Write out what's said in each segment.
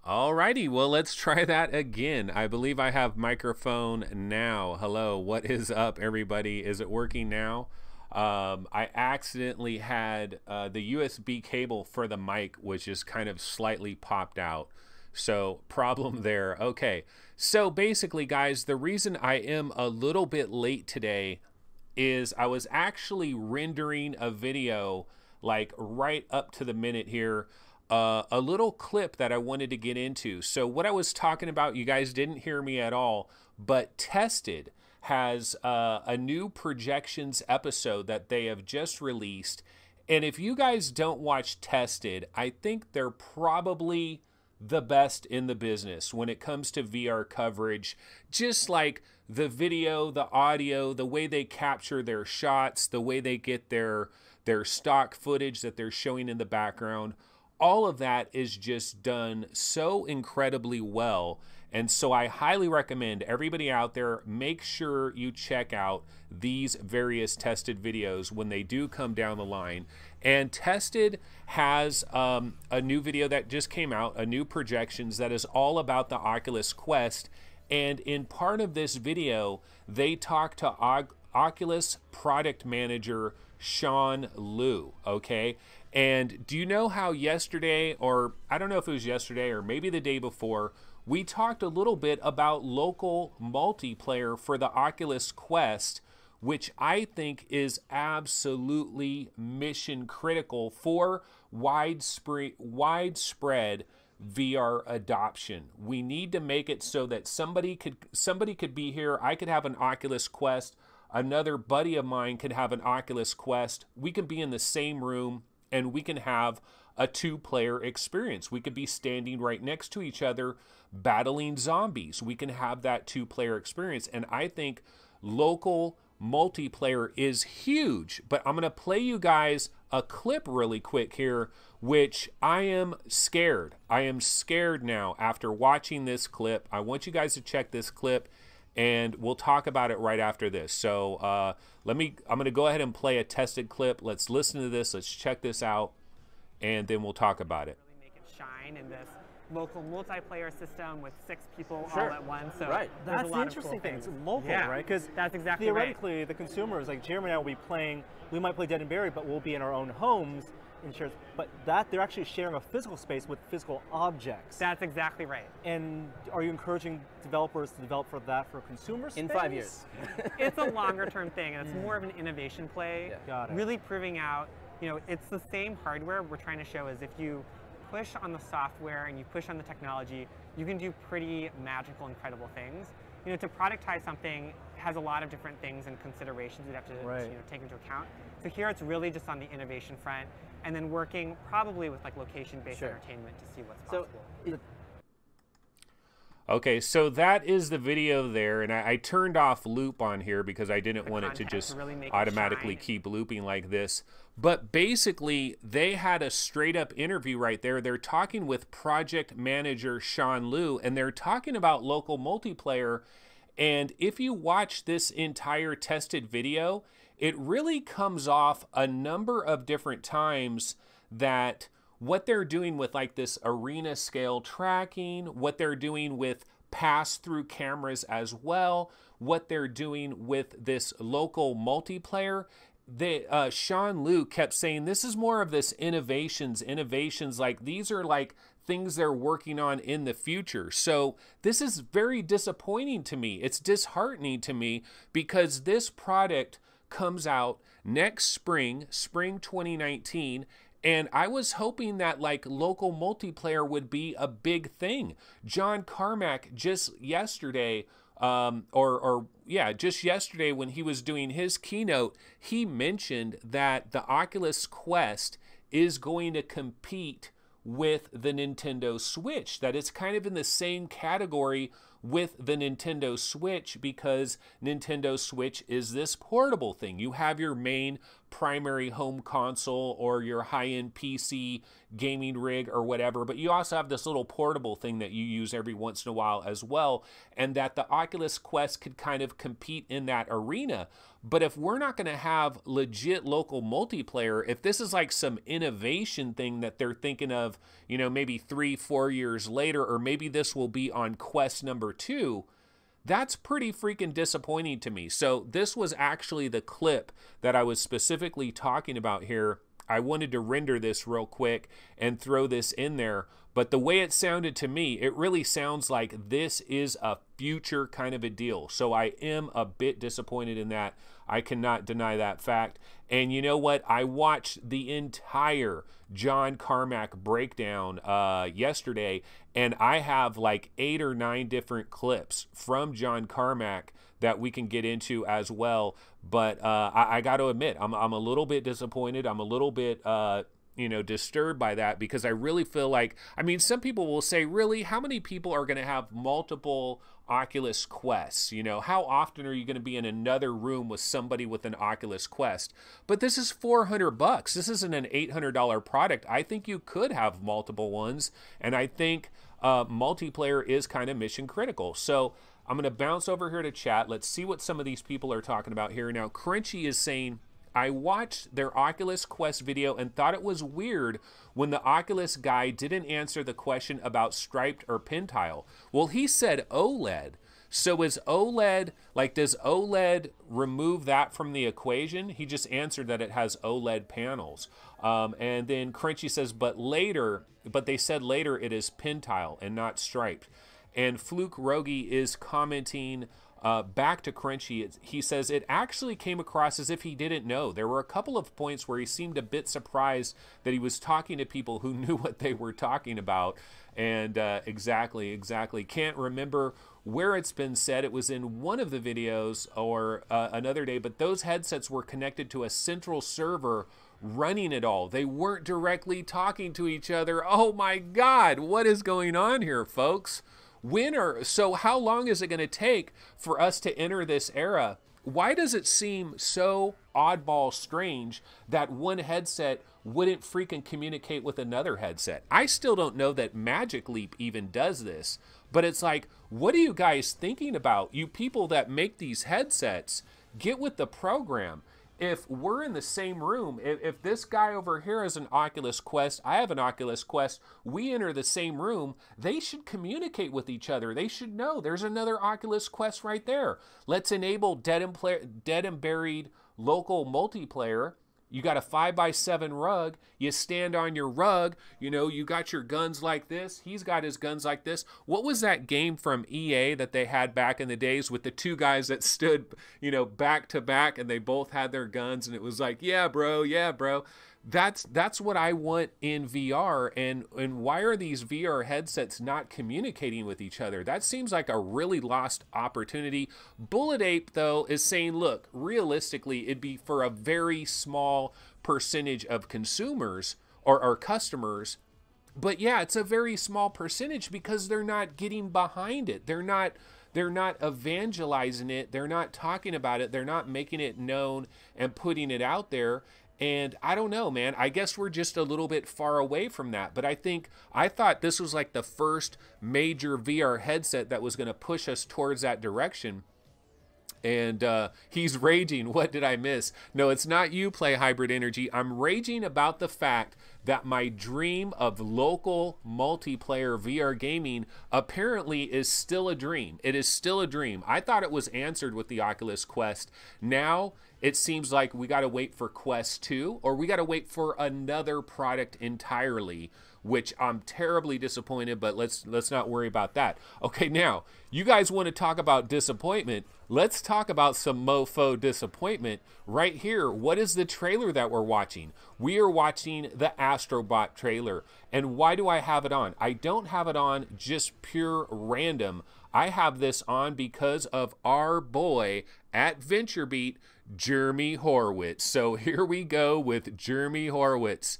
Alrighty, well, let's try that again. I believe I have microphone now. Hello, what is up, everybody? Is it working now? I accidentally had the USB cable for the mic was just kind of slightly popped out. So problem there. Okay, so basically, guys, the reason I am a little bit late today is I was actually rendering a video like right up to the minute here. A little clip that I wanted to get into. So what I was talking about, you guys didn't hear me at all, but Tested has a new projections episode that they have just released. And if you guys don't watch Tested, I think they're probably the best in the business when it comes to VR coverage. Just like the video, the audio, the way they capture their shots, the way they get their stock footage that they're showing in the background. All of that is just done so incredibly well. And so I highly recommend everybody out there, make sure you check out these various Tested videos when they do come down the line. And Tested has a new video that just came out, a new projections that is all about the Oculus Quest. And in part of this video, they talk to Oculus product manager Sean Liu, okay? And do you know how yesterday, or I don't know if it was yesterday or maybe the day before, we talked a little bit about local multiplayer for the Oculus Quest, which I think is absolutely mission critical for widespread VR adoption. We need to make it so that somebody could be here. I could have an Oculus Quest. Another buddy of mine could have an Oculus Quest. We can be in the same room and we can have a two-player experience. We could be standing right next to each other battling zombies. We can have that two-player experience. And I think local multiplayer is huge. But I'm going to play you guys a clip really quick here, which I am scared. I am scared now after watching this clip. I want you guys to check this clip, and we'll talk about it right after this. So I'm going to go ahead and play a Tested clip. Let's listen to this. Let's check this out, and then we'll talk about it. Really make it shine in this local multiplayer system with 6 people Sure. all at once. So right. That's the interesting thing. It's local, right? Because that's exactly theoretically, the consumers, like Jeremy and I will be playing, we might play Dead and Buried, but we'll be in our own homes and shares. But that they're actually sharing a physical space with physical objects. That's exactly right. And are you encouraging developers to develop for that for consumer space? In 5 years. It's a longer term thing, and it's more of an innovation play. Yeah. Got it. Really proving out, you know, it's the same hardware we're trying to show is if you push on the software and you push on the technology, you can do pretty magical, incredible things. You know, to productize something has a lot of different things and considerations you'd have to take into account. So here it's really just on the innovation front, and then working probably with like location-based entertainment to see what's possible. Okay, so that is the video there, and I turned off loop on here because I didn't want it to just really automatically keep looping like this. But basically, they had a straight-up interview right there. They're talking with project manager Sean Liu, and they're talking about local multiplayer. And if you watch this entire Tested video, it really comes off a number of different times that what they're doing with like this arena scale tracking, what they're doing with pass-through cameras as well, what they're doing with this local multiplayer. Sean Liu kept saying this is more of this innovations, like these are like things they're working on in the future. So this is very disappointing to me. It's disheartening to me because this product comes out next spring 2019, and I was hoping that like local multiplayer would be a big thing. John Carmack just yesterday, just yesterday when he was doing his keynote, he mentioned that the Oculus Quest is going to compete with the Nintendo Switch, that it's kind of in the same category with the Nintendo Switch because Nintendo Switch is this portable thing. You have your main primary home console or your high-end PC gaming rig or whatever, but you also have this little portable thing that you use every once in a while as well, and that the Oculus Quest could kind of compete in that arena. But if we're not going to have legit local multiplayer, if this is like some innovation thing that they're thinking of, you know, maybe 3-4 years later, or maybe this will be on Quest number 2, that's pretty freaking disappointing to me. So this was actually the clip that I was specifically talking about here. I wanted to render this real quick and throw this in there, but the way it sounded to me, it really sounds like this is a future kind of a deal. So I am a bit disappointed in that. I cannot deny that fact. And you know what? I watched the entire John Carmack breakdown yesterday, and I have like 8 or 9 different clips from John Carmack that we can get into as well. But I got to admit, I'm a little bit disappointed. I'm a little bit, you know, disturbed by that, because I really feel like, I mean, some people will say, really, how many people are going to have multiple Oculus Quests? You know, how often are you going to be in another room with somebody with an Oculus Quest? But this is $400. This isn't an $800 product. I think you could have multiple ones, and I think multiplayer is kind of mission critical. So I'm going to bounce over here to chat. Let's see what some of these people are talking about here. Now, Crunchy is saying, I watched their Oculus Quest video and thought it was weird when the Oculus guy didn't answer the question about striped or pin tile. Well, he said OLED. So is OLED, like, does OLED remove that from the equation? He just answered that it has OLED panels. And then Crunchy says, but they said later it is pin tile and not striped. And Fluke Rogi is commenting back to Crunchy. He says it actually came across as if he didn't know. There were a couple of points where he seemed a bit surprised that he was talking to people who knew what they were talking about. And exactly. Can't remember where it's been said. It was in one of the videos or another day, but those headsets were connected to a central server running it all. They weren't directly talking to each other. Oh my God, what is going on here, folks? So how long is it going to take for us to enter this era? Why does it seem so oddball strange that one headset wouldn't freaking communicate with another headset? I still don't know that Magic Leap even does this, but it's like, what are you guys thinking about? You people that make these headsets, get with the program. If we're in the same room, if this guy over here has an Oculus Quest, I have an Oculus Quest, we enter the same room, they should communicate with each other. They should know there's another Oculus Quest right there. Let's enable dead and buried local multiplayer. You got a 5x7 rug. You stand on your rug. You know, you got your guns like this. He's got his guns like this. What was that game from EA that they had back in the days with the two guys that stood, you know, back to back, and they both had their guns, and it was like, yeah, bro, yeah, bro. That's what I want in VR. And why are these VR headsets not communicating with each other? That seems like a really lost opportunity. Bullet Ape, though, is saying, look, realistically, it'd be for a very small percentage of consumers or customers. But yeah, it's a very small percentage because they're not getting behind it. They're not evangelizing it. They're not talking about it. They're not making it known and putting it out there. And I don't know, man. I guess we're just a little bit far away from that. But I thought this was like the first major VR headset that was going to push us towards that direction. And he's raging. What did I miss? No, it's not you, Play Hybrid Energy. I'm raging about the fact that my dream of local multiplayer VR gaming apparently is still a dream. It is still a dream. I thought it was answered with the Oculus Quest. Now it seems like we got to wait for Quest 2, or we got to wait for another product entirely, which I'm terribly disappointed, but let's not worry about that. Okay, now, you guys want to talk about disappointment. Let's talk about some mofo disappointment right here. What is the trailer that we're watching? We are watching the Astrobot trailer. And why do I have it on? I don't have it on just pure random. I have this on because of our boy at VentureBeat, Jeremy Horowitz. So here we go with Jeremy Horowitz.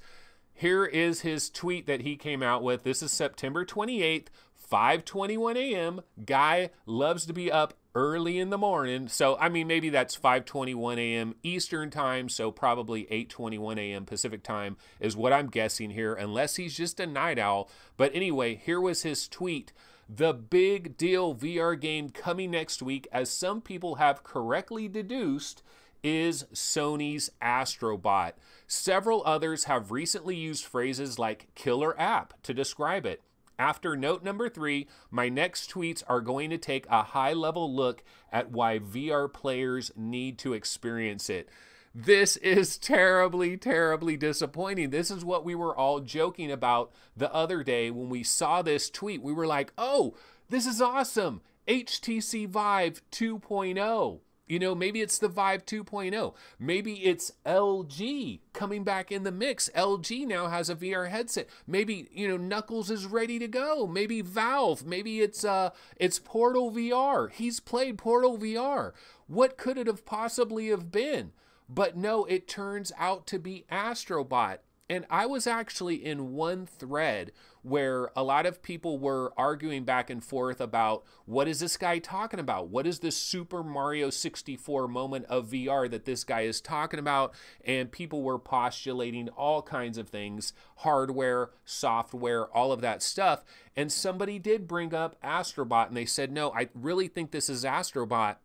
Here is his tweet that he came out with. This is September 28th, 5:21 a.m. Guy loves to be up early in the morning. So, I mean, maybe that's 5:21 a.m. Eastern time, so probably 8:21 a.m. Pacific time is what I'm guessing here, unless he's just a night owl. But anyway, here was his tweet. The big deal VR game coming next week, as some people have correctly deduced, is Sony's Astrobot. Several others have recently used phrases like killer app to describe it. After note number 3, my next tweets are going to take a high-level look at why VR players need to experience it. This is terribly, terribly disappointing. This is what we were all joking about the other day when we saw this tweet. We were like, oh, this is awesome. HTC Vive 2.0. You know, maybe it's the Vive 2.0. Maybe it's LG coming back in the mix. LG now has a VR headset. Maybe, you know, Knuckles is ready to go. Maybe Valve. Maybe it's Portal VR. He's played Portal VR. What could it have possibly have been? But no, it turns out to be Astrobot. And I was actually in one thread where a lot of people were arguing back and forth about what is this guy talking about? What is this Super Mario 64 moment of VR that this guy is talking about? And people were postulating all kinds of things, hardware, software, all of that stuff. And somebody did bring up Astrobot and they said, no, I really think this is Astrobot.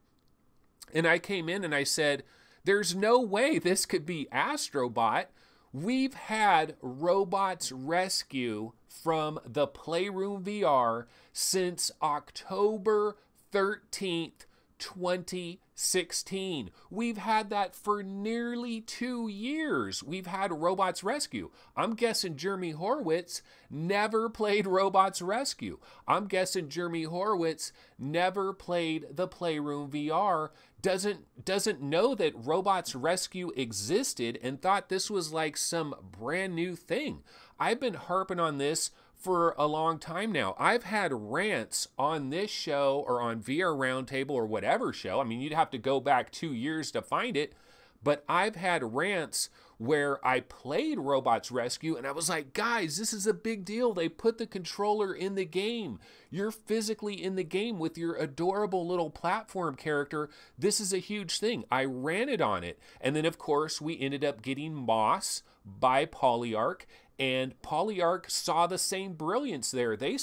And I came in and I said, there's no way this could be Astrobot. We've had Robots Rescue from the Playroom VR since October 13th, 2016. We've had that for nearly 2 years. We've had Robots Rescue. I'm guessing Jeremy Horowitz never played Robots Rescue. I'm guessing Jeremy Horowitz never played the Playroom VR, doesn't know that Robots Rescue existed and thought this was like some brand new thing. I've been harping on this for a long time now. I've had rants on this show or on VR Roundtable or whatever show. I mean, you'd have to go back 2 years to find it. But I've had rants where I played Robots Rescue and I was like, guys, this is a big deal. They put the controller in the game. You're physically in the game with your adorable little platform character. This is a huge thing. I ranted on it. And then, of course, we ended up getting Moss by Polyarc. And Polyarc saw the same brilliance there. They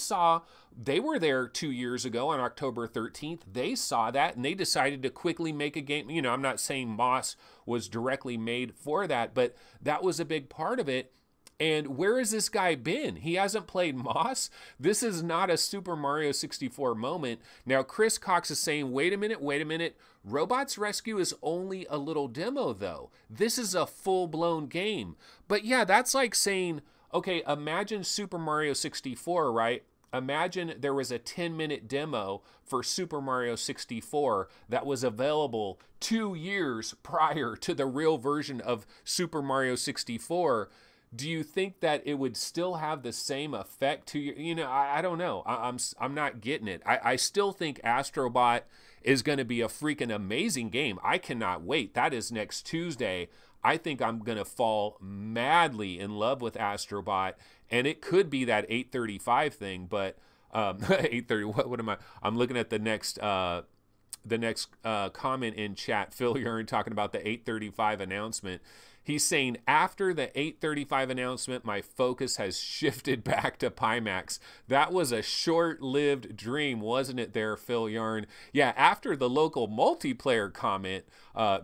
were there 2 years ago on October 13th. They saw that and they decided to quickly make a game. You know, I'm not saying Moss was directly made for that, but that was a big part of it. And where has this guy been? He hasn't played Moss. This is not a Super Mario 64 moment. Now, Chris Cox is saying, wait a minute. Robots Rescue is only a little demo, though. This is a full-blown game. But yeah, that's like saying, okay, imagine Super Mario 64, right? Imagine there was a 10-minute demo for Super Mario 64 that was available 2 years prior to the real version of Super Mario 64. Do you think that it would still have the same effect to you? You know, I don't know. I'm not getting it. I still think Astrobot is going to be a freaking amazing game. I cannot wait. That is next Tuesday. I think I'm going to fall madly in love with Astrobot, and it could be that 8:35 thing, but 8:30. What am I? I'm looking at the next comment in chat. Phil Yearn talking about the 8:35 announcement. He's saying, after the 8:35 announcement, my focus has shifted back to Pimax. That was a short-lived dream, wasn't it there, Phil Yarn? Yeah, after the local multiplayer comment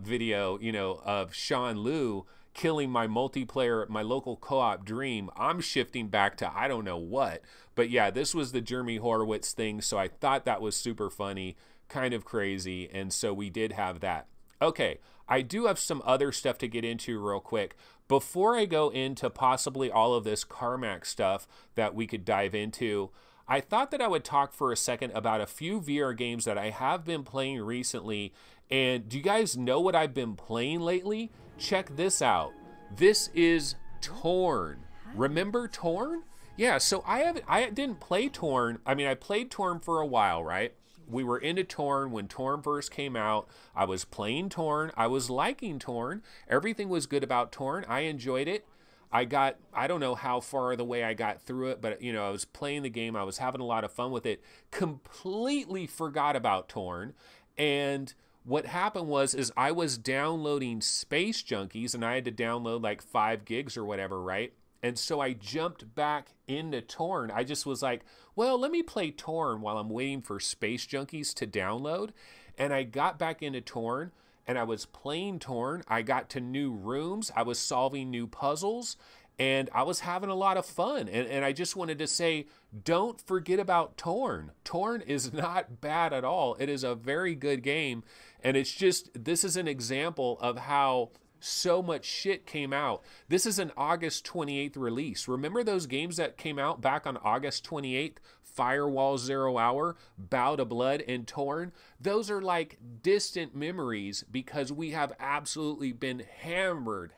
video, you know, of Sean Liu killing my multiplayer, my local co-op dream, I'm shifting back to I don't know what. But yeah, this was the Jeremy Horowitz thing, so I thought that was super funny, kind of crazy, and so we did have that. Okay, I do have some other stuff to get into real quick. Before I go into possibly all of this Carmack stuff that we could dive into, I thought that I would talk for a second about a few VR games that I have been playing recently. And do you guys know what I've been playing lately? Check this out. This is Torn. Remember Torn? Yeah, so I didn't play Torn. I mean, I played Torn for a while, right? We were into Torn when Torn first came out. I was playing Torn. I was liking Torn. Everything was good about Torn. I enjoyed it. I don't know how far the way I got through it, but, you know, I was playing the game. I was having a lot of fun with it. Completely forgot about Torn. And what happened was, is I was downloading Space Junkies, and I had to download like 5 gigs or whatever, right? And so I jumped back into Torn. I just was like, well, let me play Torn while I'm waiting for Space Junkies to download. And I got back into Torn, and I was playing Torn. I got to new rooms. I was solving new puzzles, and I was having a lot of fun. And I just wanted to say, don't forget about Torn. Torn is not bad at all. It is a very good game. And it's just, this is an example of how so much shit came out. This is an August 28th release. Remember those games that came out back on August 28th? Firewall 0 Hour, Bow to Blood, and Torn. Those are like distant memories because we have absolutely been hammered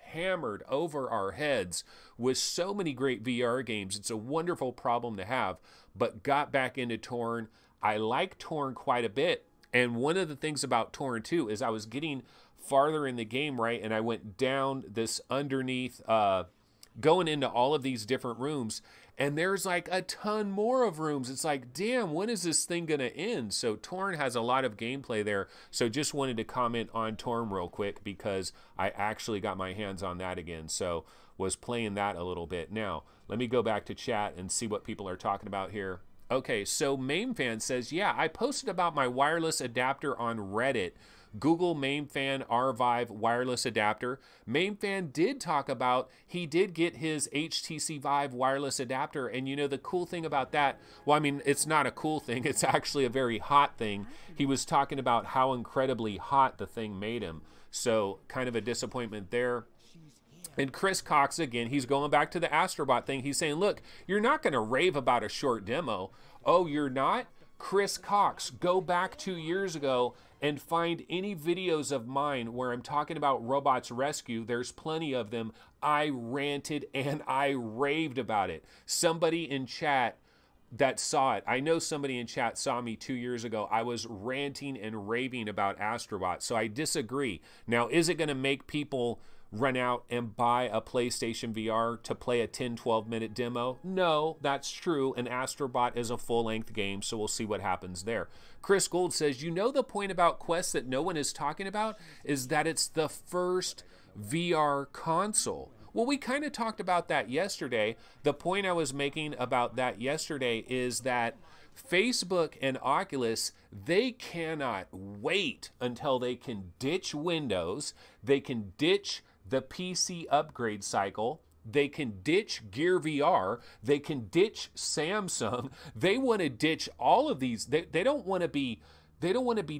over our heads with so many great VR games. It's a wonderful problem to have, but got back into Torn. I like Torn quite a bit. And one of the things about Torn too is I was getting farther in the game, right? And I went down this underneath, going into all of these different rooms, and there's like a ton more of rooms. It's like, damn, when is this thing gonna end? So Torn has a lot of gameplay there. So just wanted to comment on Torn real quick because I actually got my hands on that again. So was playing that a little bit. Now, let me go back to chat and see what people are talking about here. Okay, so MameFan says, yeah, I posted about my wireless adapter on Reddit. Google MameFan R5 wireless adapter. MameFan did talk about, he did get his HTC Vive wireless adapter. And you know, the cool thing about that, well, I mean, it's not a cool thing. It's actually a very hot thing. He was talking about how incredibly hot the thing made him. So kind of a disappointment there. And Chris Cox, again, he's going back to the Astrobot thing. He's saying, look, you're not going to rave about a short demo. Oh, you're not? Chris Cox, go back 2 years ago and find any videos of mine where I'm talking about Robots Rescue. There's plenty of them. I ranted and I raved about it. Somebody in chat that saw it, I know somebody in chat saw me 2 years ago. I was ranting and raving about Astrobot. So I disagree. Now, is it going to make people run out and buy a PlayStation VR to play a 10-12 minute demo? No, that's true. And Astrobot is a full-length game, so we'll see what happens there. Chris Gold says, you know, the point about Quest that no one is talking about is that it's the first VR console. Well, we kind of talked about that yesterday. The point I was making about that yesterday is that Facebook and Oculus, they cannot wait until they can ditch Windows, they can ditch the PC upgrade cycle, they can ditch Gear VR, they can ditch Samsung. They want to ditch all of these. They don't want to be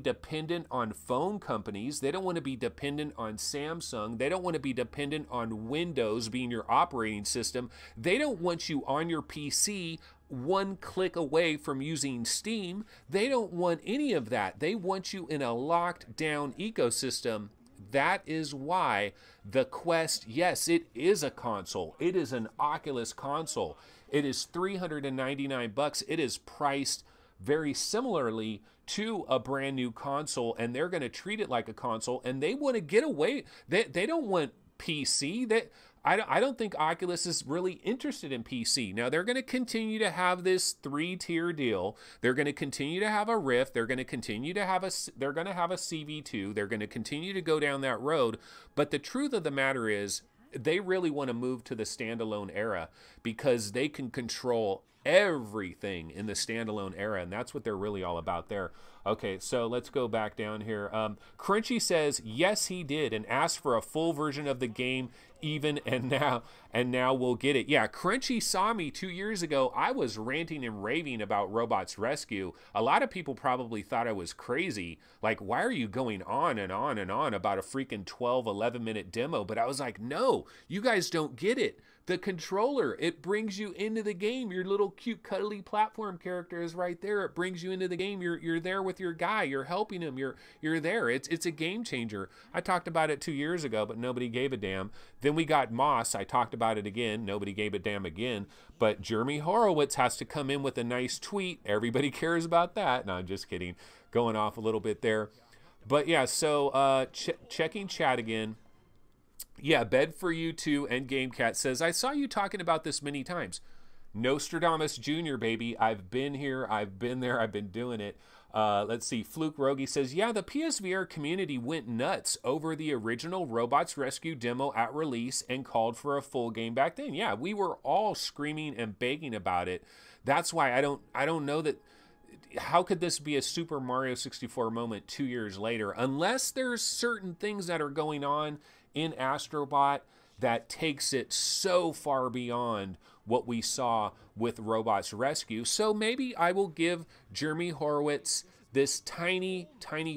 dependent on phone companies. They don't want to be dependent on Samsung. They don't want to be dependent on Windows being your operating system. They don't want you on your PC one click away from using Steam. They don't want any of that. They want you in a locked down ecosystem. That is why the Quest, yes, it is a console. It is an Oculus console. It is $399. It is priced very similarly to a brand new console, and they're going to treat it like a console, and they want to get away. They don't want PC. I don't think Oculus is really interested in PC. Now, they're going to continue to have this 3-tier deal. They're going to continue to have a Rift. They're going to continue to have a CV2. They're going to continue to go down that road. But the truth of the matter is, they really want to move to the standalone era because they can control everything in the standalone era, and that's what they're really all about there. Okay, so let's go back down here. Crunchy says, yes, he did, and asked for a full version of the game and now we'll get it. Yeah, Crunchy saw me 2 years ago. I was ranting and raving about Robots Rescue. A lot of people probably thought I was crazy. Like, why are you going on and on and on about a freaking 11 minute demo? But I was like, no, you guys don't get it. The controller, it brings you into the game. Your little cute cuddly platform character is right there. It brings you into the game. You're there with your guy. You're helping him. You're there. It's a game changer. I talked about it 2 years ago, but nobody gave a damn. Then we got Moss. I talked about it again. Nobody gave a damn again. But Jeremy Horowitz has to come in with a nice tweet. Everybody cares about that. No, I'm just kidding. Going off a little bit there. But yeah, so checking chat again. Yeah, Bed for You Too and GameCat says, I saw you talking about this many times. Nostradamus Jr., baby. I've been here. I've been there. I've been doing it. Let's see. Fluke Rogi says, yeah, the PSVR community went nuts over the original Robots Rescue demo at release and called for a full game back then. Yeah, we were all screaming and begging about it. That's why I don't know that. How could this be a Super Mario 64 moment 2 years later? Unless there's certain things that are going on in Astrobot that takes it so far beyond what we saw with Robots Rescue. So maybe I will give Jeremy Horowitz this tiny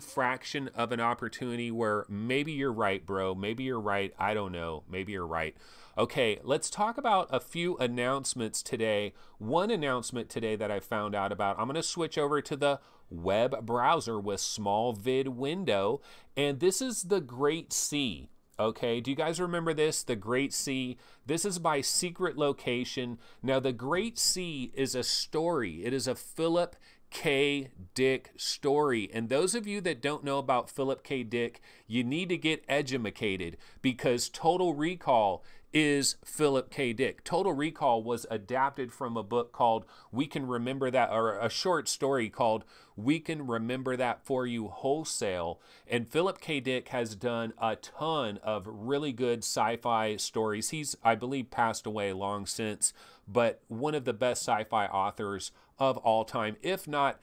fraction of an opportunity where maybe you're right, bro. Maybe you're right. I don't know. Maybe you're right. Okay, let's talk about a few announcements today. One announcement today that I found out about, I'm going to switch over to the web browser with small vid window, and this is the Great C. Okay, do you guys remember this? The Great C. This is by Secret Location. Now, the Great C is a story. It is a Philip K. Dick story. And those of you that don't know about Philip K. Dick, you need to get edumacated, because Total Recall is Philip K. Dick. Total Recall was adapted from a book called We Can Remember That, or a short story called We Can Remember That For You Wholesale. And Philip K. Dick has done a ton of really good sci-fi stories. He's, I believe, passed away long since, but one of the best sci-fi authors of all time, if not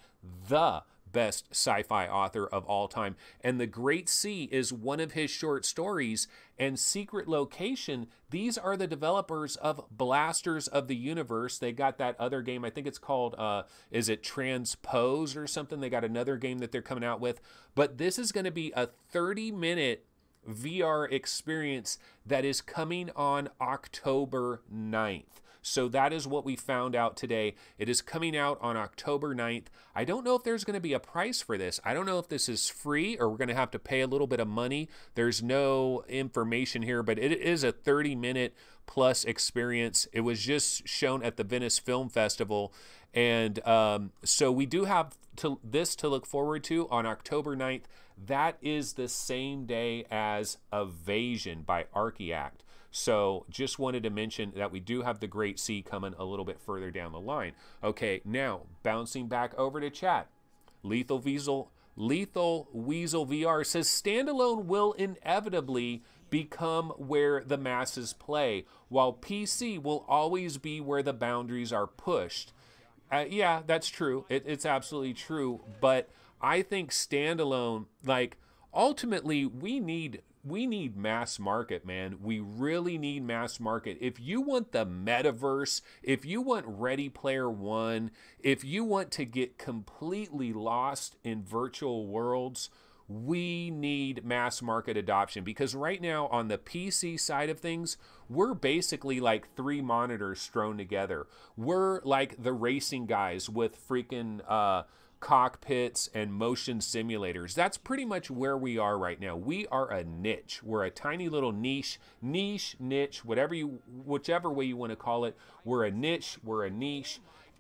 the best sci-fi author of all time. And The Great C is one of his short stories. And Secret Location, these are the developers of Blasters of the Universe. They got that other game, I think it's called, is it Transpose or something? They got another game that they're coming out with. But this is going to be a 30-minute VR experience that is coming on October 9th. So that is what we found out today. It is coming out on October 9th. I don't know if there's going to be a price for this. I don't know if this is free or we're going to have to pay a little bit of money. There's no information here, but it is a 30-minute plus experience. It was just shown at the Venice Film Festival. And so we do have this to look forward to on October 9th. That is the same day as Evasion by Archiact. So just wanted to mention that we do have the Great C coming a little bit further down the line. Okay, now bouncing back over to chat. Lethal Weasel VR says standalone will inevitably become where the masses play, while PC will always be where the boundaries are pushed. Yeah, that's true. It's absolutely true. But I think standalone, like, ultimately we need mass market, man. We really need mass market. If you want the metaverse, if you want Ready Player One, if you want to get completely lost in virtual worlds, we need mass market adoption, because right now on the PC side of things, we're basically like 3 monitors thrown together. We're like the racing guys with freaking cockpits and motion simulators. That's pretty much where we are right now. We are a niche. We're a tiny little niche, whichever way you want to call it. We're a niche,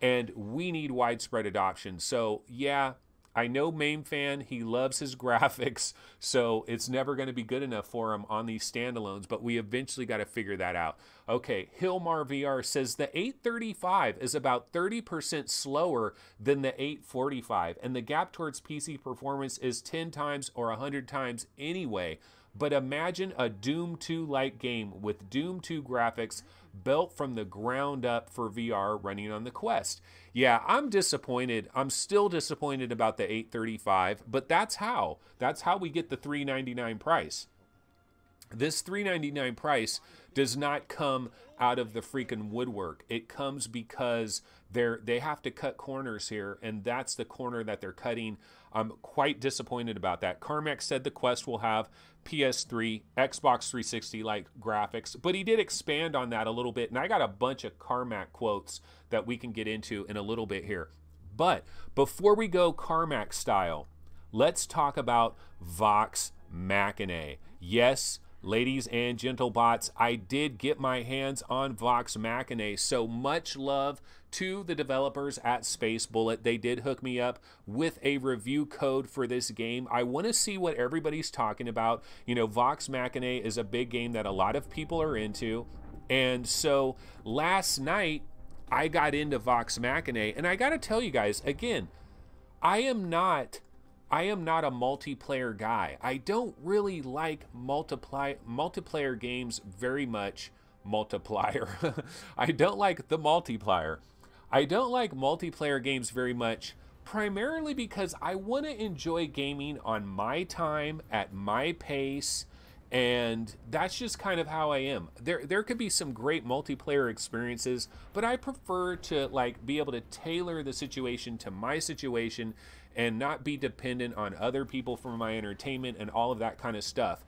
and we need widespread adoption. So yeah, I know Main Fan, he loves his graphics, so it's never going to be good enough for him on these standalones, but we eventually got to figure that out. Okay, Hilmar VR says the 835 is about 30% slower than the 845, and the gap towards PC performance is 10 times or 100 times anyway. But imagine a Doom 2-like game with Doom 2 graphics built from the ground up for VR running on the Quest. Yeah, I'm disappointed. I'm still disappointed about the 835, but that's how we get the $399 price. This $399 price does not come out of the freaking woodwork. It comes because they have to cut corners here, and that's the corner that they're cutting. I'm quite disappointed about that. Carmack said the Quest will have PS3, Xbox 360-like graphics, but he did expand on that a little bit, and I got a bunch of Carmack quotes that we can get into in a little bit here. But before we go Carmack style, let's talk about Vox Machina. Yes, ladies and gentle bots, I did get my hands on Vox Machina, so much love to the developers at Space Bullet. They did hook me up with a review code for this game. I want to see what everybody's talking about. You know, Vox Machina is a big game that a lot of people are into, and so last night I got into Vox Machina, and I gotta tell you guys, again, I am not a multiplayer guy. I don't really like multiplayer games very much. Multiplier. I don't like the multiplier. I don't like multiplayer games very much, primarily because I want to enjoy gaming on my time, at my pace, and that's just kind of how I am. There could be some great multiplayer experiences, but I prefer to like be able to tailor the situation to my situation and not be dependent on other people for my entertainment and all of that kind of stuff.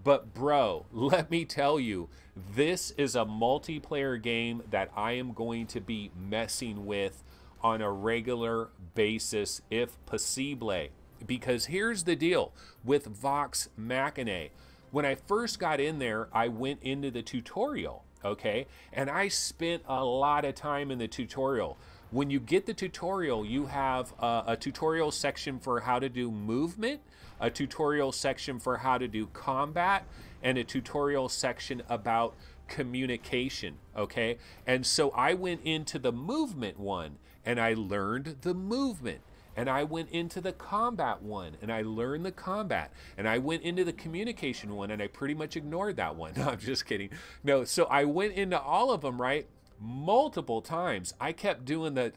But bro, let me tell you, this is a multiplayer game that I am going to be messing with on a regular basis, if possible. Because here's the deal with Vox Machina. When I first got in there, I went into the tutorial, okay? And I spent a lot of time in the tutorial. When you get the tutorial, you have a tutorial section for how to do movement, a tutorial section for how to do combat, and a tutorial section about communication, okay? And so I went into the movement one and I learned the movement. And I went into the combat one and I learned the combat. And I went into the communication one and I pretty much ignored that one. No, I'm just kidding. No, so I went into all of them, right? Multiple times. I kept doing these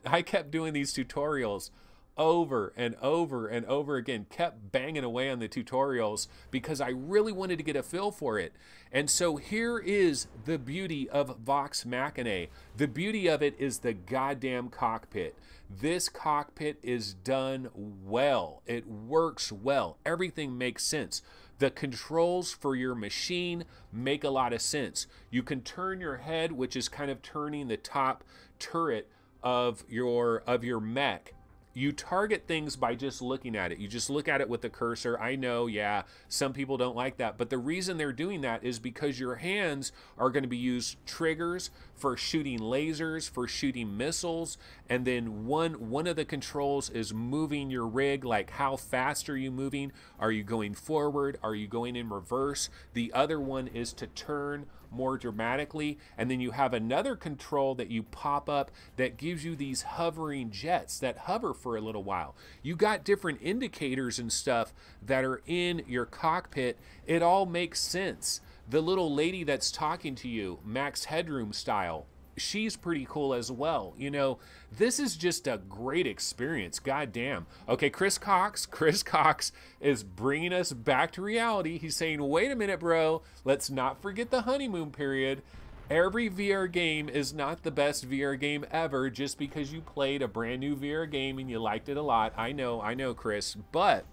tutorials over and over and over again, kept banging away on the tutorials because I really wanted to get a feel for it. And so here is the beauty of Vox Machina. The beauty of it is the goddamn cockpit. This cockpit is done well. It works well. Everything makes sense. The controls for your machine make a lot of sense. You can turn your head, which is kind of turning the top turret of your mech. You target things by just looking at it. You just look at it with the cursor. I know, yeah, some people don't like that. But the reason they're doing that is because your hands are going to be used triggers for shooting lasers, for shooting missiles. And then one of the controls is moving your rig, like how fast are you moving? Are you going forward? Are you going in reverse? The other one is to turn more dramatically, and then you have another control that you pop up that gives you these hovering jets that hover for a little while. You got different indicators and stuff that are in your cockpit. It all makes sense. The little lady that's talking to you, max headroom style, she's pretty cool as well. You know, this is just a great experience. God damn. Okay, Chris Cox is bringing us back to reality. He's saying, wait a minute, bro. Let's not forget the honeymoon period. Every VR game is not the best VR game ever just because you played a brand new VR game and you liked it a lot. I know, Chris. But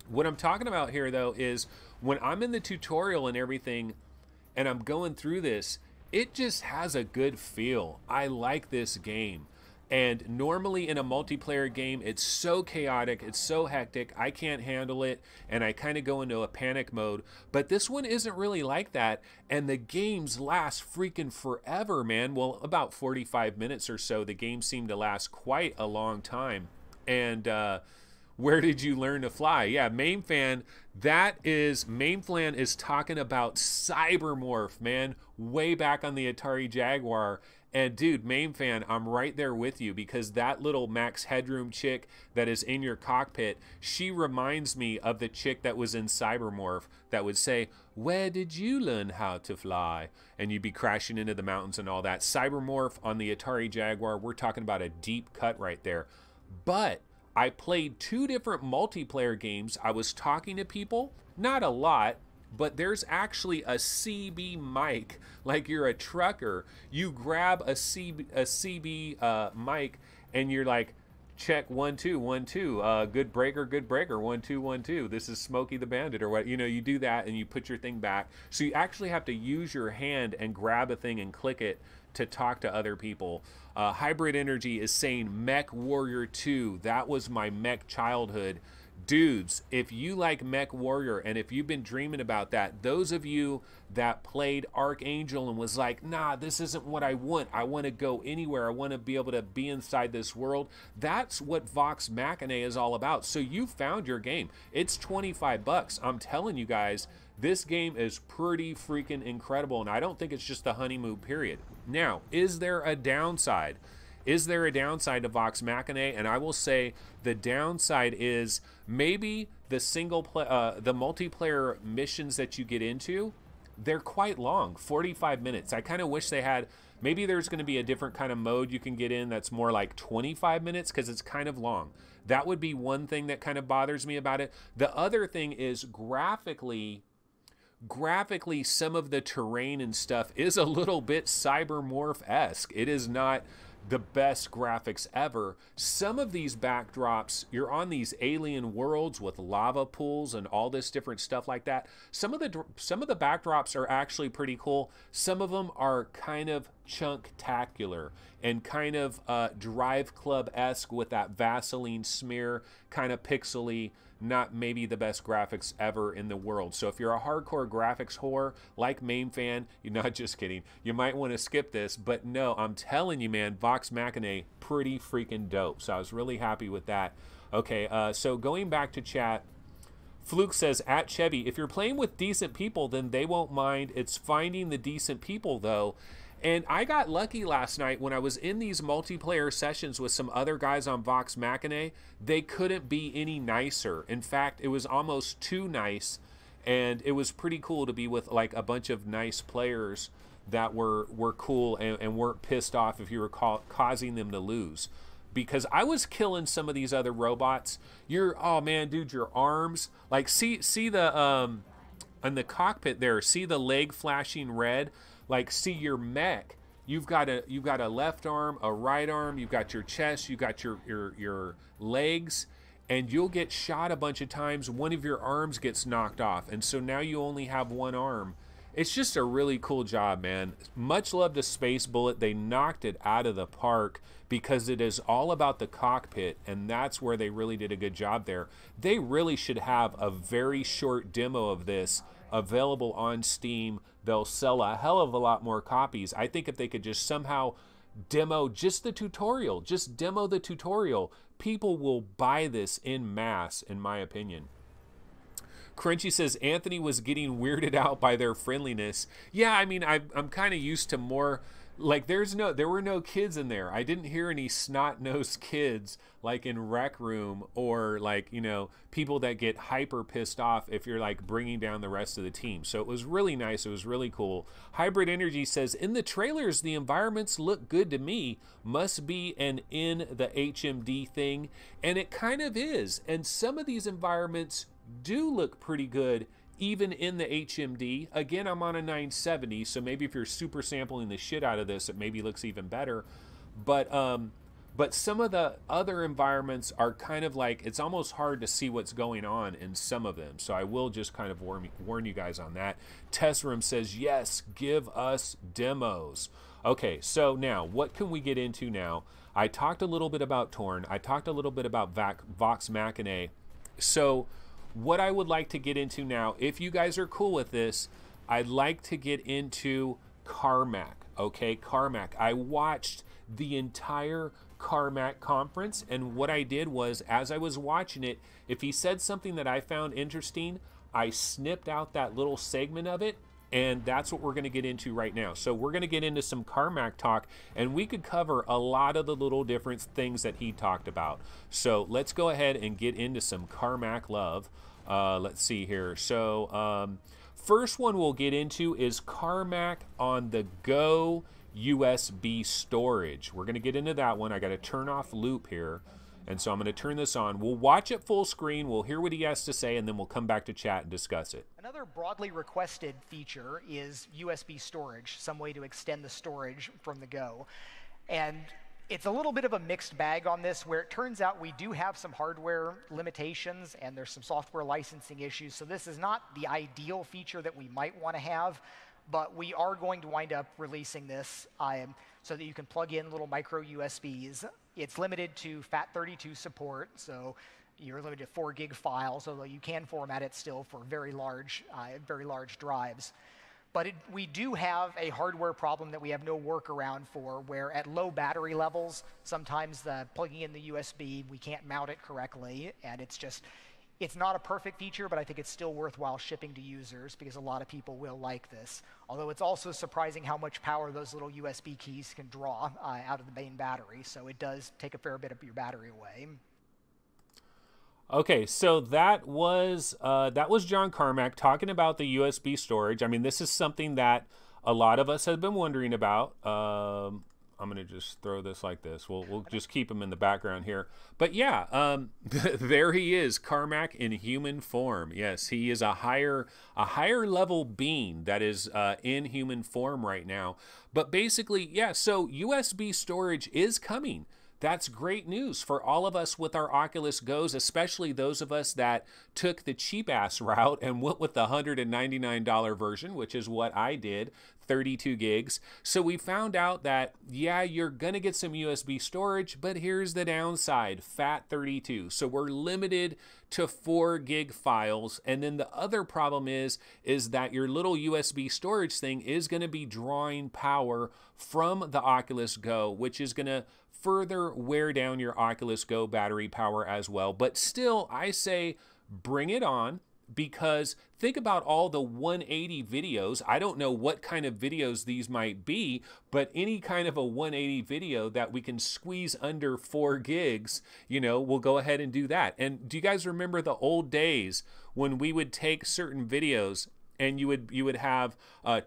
what I'm talking about here, though, is when I'm in the tutorial and everything and I'm going through this, it just has a good feel. I like this game. And normally in a multiplayer game, it's so chaotic, it's so hectic, I can't handle it, and I kind of go into a panic mode. But this one isn't really like that, and the games last freaking forever, man. Well, about 45 minutes or so. The game seemed to last quite a long time. And where did you learn to fly? Yeah, Mainfan, Mainfan is talking about Cybermorph, man, way back on the Atari Jaguar. And dude, Mainfan, I'm right there with you, because that little max headroom chick that is in your cockpit, she reminds me of the chick that was in Cybermorph that would say, where did you learn how to fly? And you'd be crashing into the mountains and all that. Cybermorph on the Atari Jaguar, we're talking about a deep cut right there. But I played 2 different multiplayer games. I was talking to people, not a lot, but there's actually a CB mic, like you're a trucker. You grab a CB mic and you're like, check 1 2 1 2, good breaker 1 2 1 2. This is Smokey the Bandit, or what, you know. You do that and you put your thing back. So you actually have to use your hand and grab a thing and click it to talk to other people. Hybrid Energy is saying Mech Warrior 2. That was my mech childhood. Dudes, if you like Mech Warrior and if you've been dreaming about that, those of you that played Archangel and was like, nah, this isn't what I want to go anywhere, I want to be able to be inside this world, that's what Vox Machina is all about. So you found your game. It's 25 bucks. I'm telling you guys, this game is pretty freaking incredible, and I don't think it's just the honeymoon period. Now, is there a downside? Is there a downside to Vox Machina? And I will say the downside is maybe the the multiplayer missions that you get into, they're quite long, 45 minutes. I kind of wish they had, maybe there's going to be a different kind of mode you can get in that's more like 25 minutes because it's kind of long. That would be one thing that kind of bothers me about it. The other thing is graphically, some of the terrain and stuff is a little bit Cybermorph-esque. It is not the best graphics ever. Some of these backdrops, you're on these alien worlds with lava pools and all this different stuff like that. Some of the backdrops are actually pretty cool. Some of them are kind of chunk-tacular and kind of Drive Club-esque with that Vaseline smear, kind of pixely, not maybe the best graphics ever in the world. So if you're a hardcore graphics whore like Mainfan, you're not, just kidding, you might want to skip this. But no, I'm telling you, man, Vox Machina, pretty freaking dope. So I was really happy with that. Okay, so going back to chat, Fluke says, at Chevy, if you're playing with decent people, then they won't mind. It's finding the decent people, though. And I got lucky last night when I was in these multiplayer sessions with some other guys on Vox Machina. They couldn't be any nicer. In fact, it was almost too nice. And it was pretty cool to be with like a bunch of nice players that were cool and weren't pissed off if you were causing them to lose. Because I was killing some of these other robots. Oh man, dude, your arms. Like, see the, in the cockpit there, see the leg flashing red? Like, see your mech. You've got a left arm, a right arm. You've got your chest. You've got your legs, and you'll get shot a bunch of times. One of your arms gets knocked off, and so now you only have one arm. It's just a really cool job, man. Much love to Space Bullet. They knocked it out of the park because it is all about the cockpit, and that's where they really did a good job there. They really should have a very short demo of this available on Steam. They'll sell a hell of a lot more copies. I think if they could just somehow demo just the tutorial, just demo the tutorial, people will buy this in mass, in my opinion. Crunchy says, Anthony was getting weirded out by their friendliness. Yeah, I mean, I'm kind of used to more, like, there were no kids in there. I didn't hear any snot-nosed kids like in Rec Room, or like, you know, people that get hyper pissed off if you're like bringing down the rest of the team. So it was really nice. It was really cool. Hybrid Energy says, in the trailers, the environments look good to me. Must be an in the HMD thing. And it kind of is. And some of these environments do look pretty good even in the HMD. Again, I'm on a 970, so maybe if you're super sampling the shit out of this, it maybe looks even better. But some of the other environments are kind of like, it's almost hard to see what's going on in some of them. So I will just kind of warn you guys on that. Test Room says, yes, give us demos. Okay, so now what can we get into now? I talked a little bit about Torn. I talked a little bit about Vox Machina. So what I would like to get into now, if you guys are cool with this, I'd like to get into Carmack. Okay, Carmack. I watched the entire Carmack conference, and what I did was, as I was watching it, if he said something that I found interesting, I snipped out that little segment of it, and that's what we're going to get into right now. So we're going to get into some Carmack talk, and we could cover a lot of the little different things that he talked about. So let's go ahead and get into some Carmack love. Let's see here. So first one we'll get into is Carmack on the Go USB storage. We're going to get into that one. I got to turn off loop here. And so I'm going to turn this on. We'll watch it full screen. We'll hear what he has to say, and then we'll come back to chat and discuss it. Another broadly requested feature is USB storage, some way to extend the storage from the Go. And it's a little bit of a mixed bag on this, where it turns out we do have some hardware limitations and there's some software licensing issues. So this is not the ideal feature that we might want to have, but we are going to wind up releasing this so that you can plug in little micro USBs. It's limited to FAT32 support, so you're limited to 4 gig files, although you can format it still for very large drives. But we do have a hardware problem that we have no workaround for, where at low battery levels, sometimes plugging in the USB, we can't mount it correctly, and It's not a perfect feature, but I think it's still worthwhile shipping to users because a lot of people will like this. Although it's also surprising how much power those little USB keys can draw out of the main battery. So it does take a fair bit of your battery away. Okay, so that was John Carmack talking about the USB storage. I mean, this is something that a lot of us have been wondering about. I'm going to just throw this like this. We'll just keep him in the background here. But yeah, there he is, Carmack in human form. Yes, he is a higher level being that is in human form right now. But basically, yeah, so USB storage is coming. That's great news for all of us with our Oculus Go's, especially those of us that took the cheap-ass route and went with the $199 version, which is what I did, 32 gigs. So we found out that, yeah, you're going to get some USB storage, but here's the downside, FAT32. So we're limited to 4 gig files. And then the other problem is that your little USB storage thing is going to be drawing power from the Oculus Go, which is going to further wear down your Oculus Go battery power as well. But still, I say bring it on, because think about all the 180 videos. I don't know what kind of videos these might be, but any kind of a 180 video that we can squeeze under 4 gigs, you know, we'll go ahead and do that. And do you guys remember the old days when we would take certain videos and you would have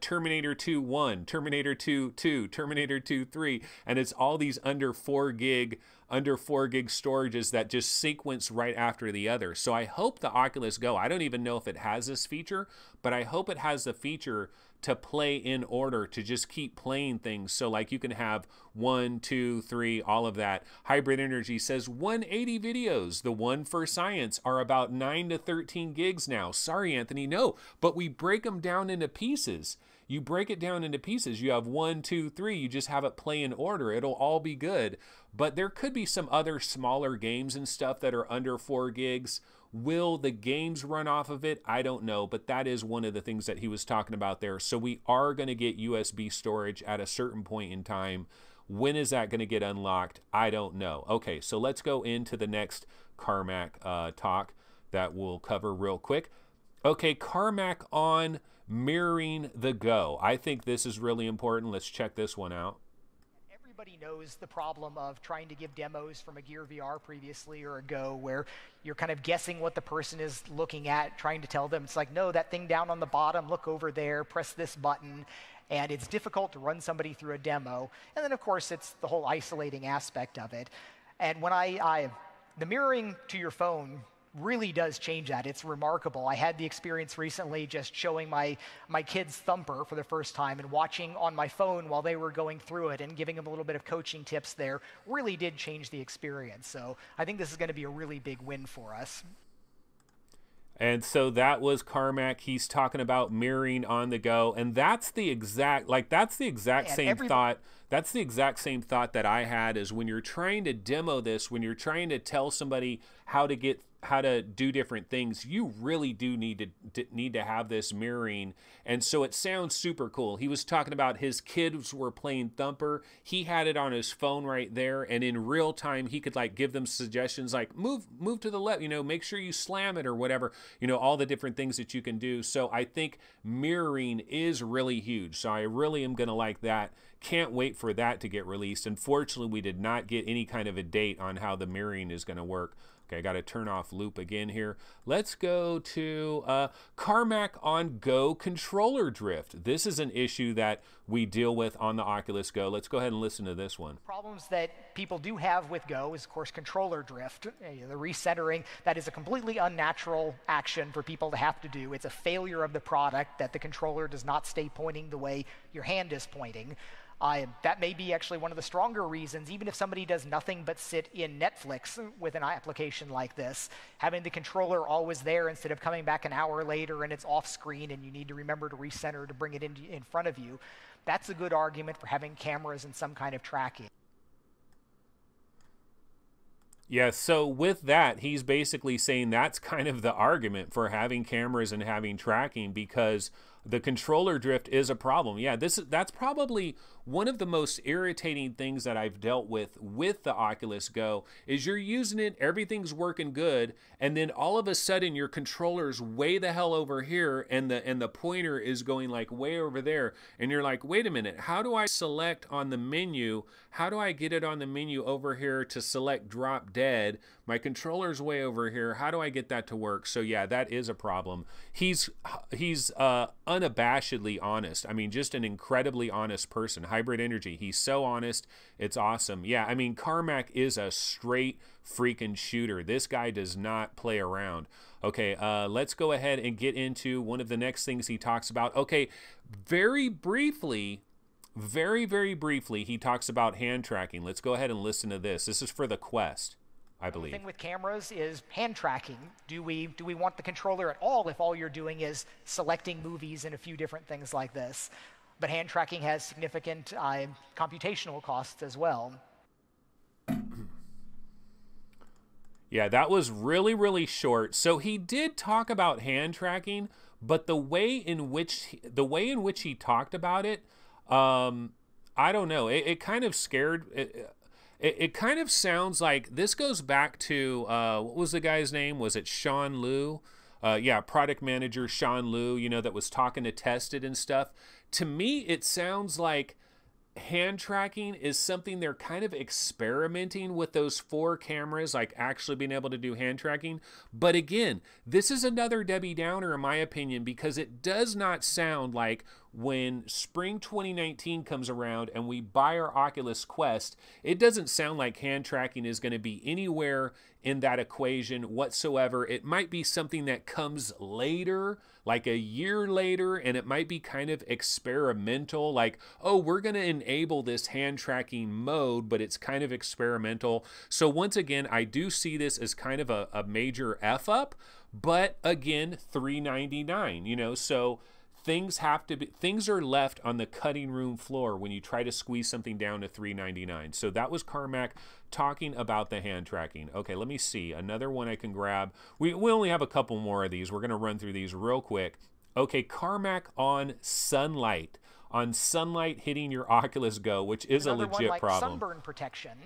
Terminator 2 1, Terminator 2 2, Terminator 2 3, and it's all these under 4 gig storages that just sequence right after the other. So I hope the Oculus Go, I don't even know if it has this feature, but I hope it has the feature to play in order, to just keep playing things. So like you can have 1, 2, 3, all of that. Hybrid Energy says 180 videos. The one for science are about 9 to 13 gigs now. Sorry, Anthony, no, but we break them down into pieces. You break it down into pieces. You have 1, 2, 3. You just have it play in order. It'll all be good. But there could be some other smaller games and stuff that are under 4 gigs. Will the games run off of it? I don't know, but that is one of the things that he was talking about there. So we are going to get USB storage at a certain point in time. When is that going to get unlocked? I don't know. Okay, so let's go into the next Carmack talk that we'll cover real quick. Okay, Carmack on mirroring the Go. I think this is really important. Let's check this one out. Everybody knows the problem of trying to give demos from a Gear VR previously or a Go, where you're kind of guessing what the person is looking at, trying to tell them, it's like, no, that thing down on the bottom, look over there, press this button. And it's difficult to run somebody through a demo. And then, of course, it's the whole isolating aspect of it. And when the mirroring to your phone really does change that. It's remarkable. I had the experience recently just showing my kids Thumper for the first time and watching on my phone while they were going through it and giving them a little bit of coaching tips there. Really did change the experience. So I think this is going to be a really big win for us. And so that was Carmack. He's talking about mirroring on the go. And that's the exact, same thought. That's the exact same thought that I had, is when you're trying to demo this, when you're trying to tell somebody how to do different things, you really do need to have this mirroring. And so it sounds super cool. He was talking about his kids were playing Thumper. He had it on his phone right there, and in real time he could like give them suggestions like move to the left, make sure you slam it or whatever, all the different things that you can do. So I think mirroring is really huge. So I really am going to like that. Can't wait for that to get released. Unfortunately, we did not get any kind of a date on how the mirroring is going to work. Okay, I got to turn off loop again here. Let's go to Carmack on Go controller drift. This is an issue that we deal with on the Oculus Go. Let's go ahead and listen to this one. Problems that people do have with Go is, of course, controller drift. The recentering, that is a completely unnatural action for people to have to do. It's a failure of the product that the controller does not stay pointing the way your hand is pointing. That may be actually one of the stronger reasons, even if somebody does nothing but sit in Netflix with an application like this, having the controller always there instead of coming back an hour later and it's off screen and you need to remember to recenter to bring it in front of you. That's a good argument for having cameras and some kind of tracking. Yeah, so with that, he's basically saying that's kind of the argument for having cameras and having tracking, because The controller drift is a problem. Yeah, that's probably one of the most irritating things that I've dealt with the Oculus Go is you're using it, everything's working good, and then all of a sudden your controller's way the hell over here and the pointer is going like way over there, and you're like, wait a minute, how do I select on the menu? How do I get it on the menu over here to select drop dead? My controller's way over here. How do I get that to work? So yeah, that is a problem. He's unabashedly honest. I mean, just an incredibly honest person. Hybrid Energy, he's so honest. It's awesome. Yeah, I mean, Carmack is a straight freaking shooter. This guy does not play around. Okay, let's go ahead and get into one of the next things he talks about. Okay, very briefly, very briefly, he talks about hand tracking. Let's go ahead and listen to this. This is for the Quest, I believe. The thing with cameras is hand tracking. Do we want the controller at all if all you're doing is selecting movies and a few different things like this? But hand tracking has significant computational costs as well. Yeah, that was really short. So he did talk about hand tracking, but the way in which he talked about it, I don't know. It kind of scared. It kind of sounds like this goes back to what was the guy's name? Was it Sean Liu? Yeah, product manager Sean Liu. You know, that was talking to Tested and stuff. To me, it sounds like hand tracking is something they're kind of experimenting with those 4 cameras, like actually being able to do hand tracking. But again, this is another Debbie Downer in my opinion, because it does not sound like when spring 2019 comes around and we buy our Oculus Quest, it doesn't sound like hand tracking is going to be anywhere in that equation whatsoever. It might be something that comes later, like a year later, and it might be kind of experimental, like, oh, we're going to enable this hand tracking mode, but it's kind of experimental. So once again, I do see this as kind of a major F up, but again, $399, you know, so things are left on the cutting room floor when you try to squeeze something down to $399. So that was Carmack talking about the hand tracking. Okay, let me see. Another one I can grab. We only have a couple more of these. We're going to run through these real quick. Okay, Carmack on sunlight. On sunlight hitting your Oculus Go, which is another a legit one, like problem. Sunburn protection.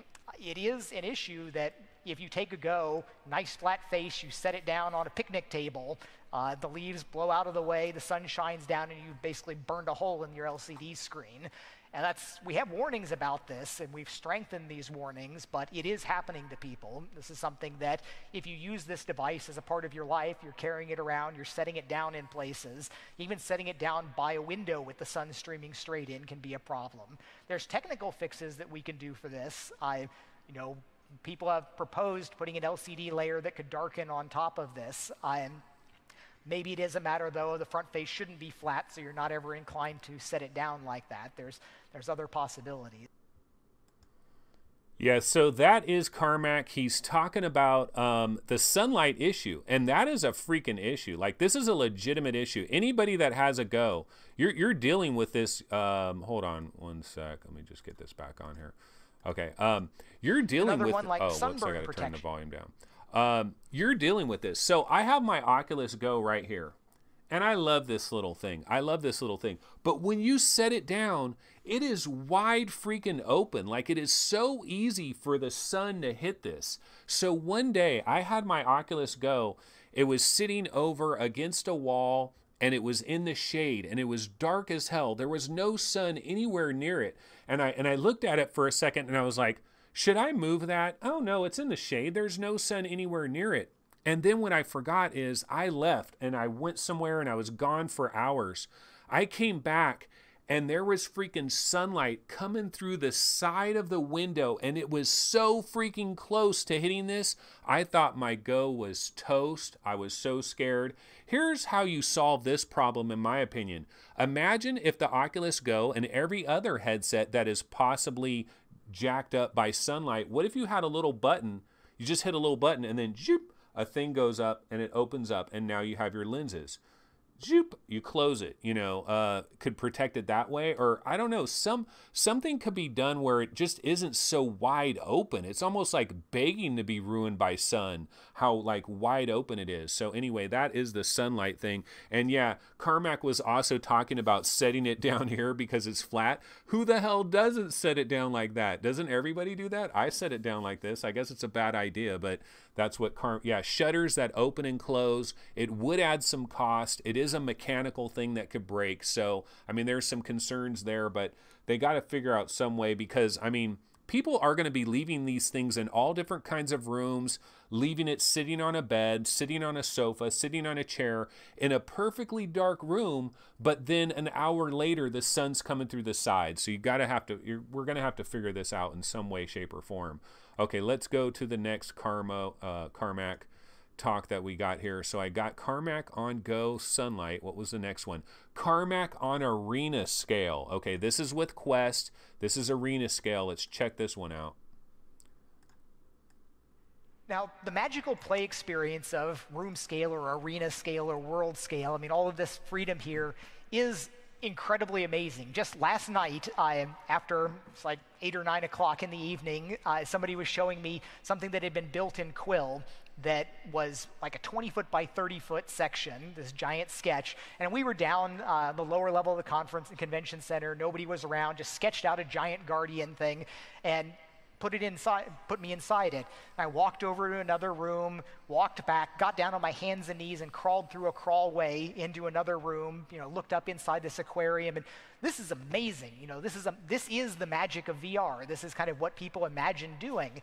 It is an issue that if you take a Go, nice flat face, you set it down on a picnic table, the leaves blow out of the way, the sun shines down, and you basically burned a hole in your LCD screen. And we have warnings about this, and we've strengthened these warnings, but it is happening to people. This is something that if you use this device as a part of your life, you're carrying it around, you're setting it down in places, even setting it down by a window with the sun streaming straight in can be a problem. There's technical fixes that we can do for this. People have proposed putting an LCD layer that could darken on top of this. Maybe it is a matter, though, the front face shouldn't be flat, so you're not ever inclined to set it down like that. There's other possibilities. Yeah, so that is Carmack. He's talking about the sunlight issue, and that is a freaking issue. Like, this is a legitimate issue. Anybody that has a Go, you're dealing with this. Hold on one sec. Let me just get this back on here. Okay, you're dealing Another with one like sunburn I gotta turn the volume down. You're dealing with this. So I have my Oculus Go right here, and I love this little thing. But when you set it down, it is wide freaking open. Like, it is so easy for the sun to hit this. So one day I had my Oculus Go. It was sitting over against a wall, and it was in the shade, and it was dark as hell. There was no sun anywhere near it. And I looked at it for a second, and I was like, should I move that? Oh no, it's in the shade. There's no sun anywhere near it. And then what I forgot is I left and I went somewhere and I was gone for hours. I came back and there was freaking sunlight coming through the side of the window, and it was so freaking close to hitting this. I thought my Go was toast. I was so scared. Here's how you solve this problem, in my opinion. Imagine if the Oculus Go and every other headset that is possibly jacked up by sunlight, what if you had a little button, you just hit a little button and then zoop, a thing goes up and it opens up, and now you have your lenses. zoop, you close it, could protect it that way. Or I don't know, something could be done where it just isn't so wide open. It's almost like begging to be ruined by sun, how like wide open it is. So anyway, that is the sunlight thing. And yeah, Carmack was also talking about setting it down here because it's flat. Who the hell doesn't set it down like that? Doesn't everybody do that? I set it down like this. I guess it's a bad idea, but that's what shutters that open and close. It would add some cost. It is a mechanical thing that could break. So, I mean, there's some concerns there, but they got to figure out some way because, I mean, people are going to be leaving these things in all different kinds of rooms, leaving it sitting on a bed, sitting on a sofa, sitting on a chair in a perfectly dark room, but then an hour later, the sun's coming through the side. So we're going to have to figure this out in some way, shape, or form. Okay, let's go to the next Carmack talk that we got here. So I got Carmack on Go Sunlight. What was the next one? Carmack on Arena Scale. Okay, this is with Quest. This is Arena Scale. Let's check this one out. Now, the magical play experience of room scale or arena scale or world scale, I mean, all of this freedom here is incredibly amazing. Just last night, after it's like 8 or 9 o'clock in the evening, somebody was showing me something that had been built in Quill that was like a 20-foot by 30-foot section, this giant sketch. And we were down the lower level of the conference and convention center. Nobody was around, just sketched out a giant Guardian thing and put me inside it. I walked over to another room, walked back, got down on my hands and knees and crawled through a crawlway into another room, looked up inside this aquarium. And this is amazing. This is the magic of VR. This is kind of what people imagine doing.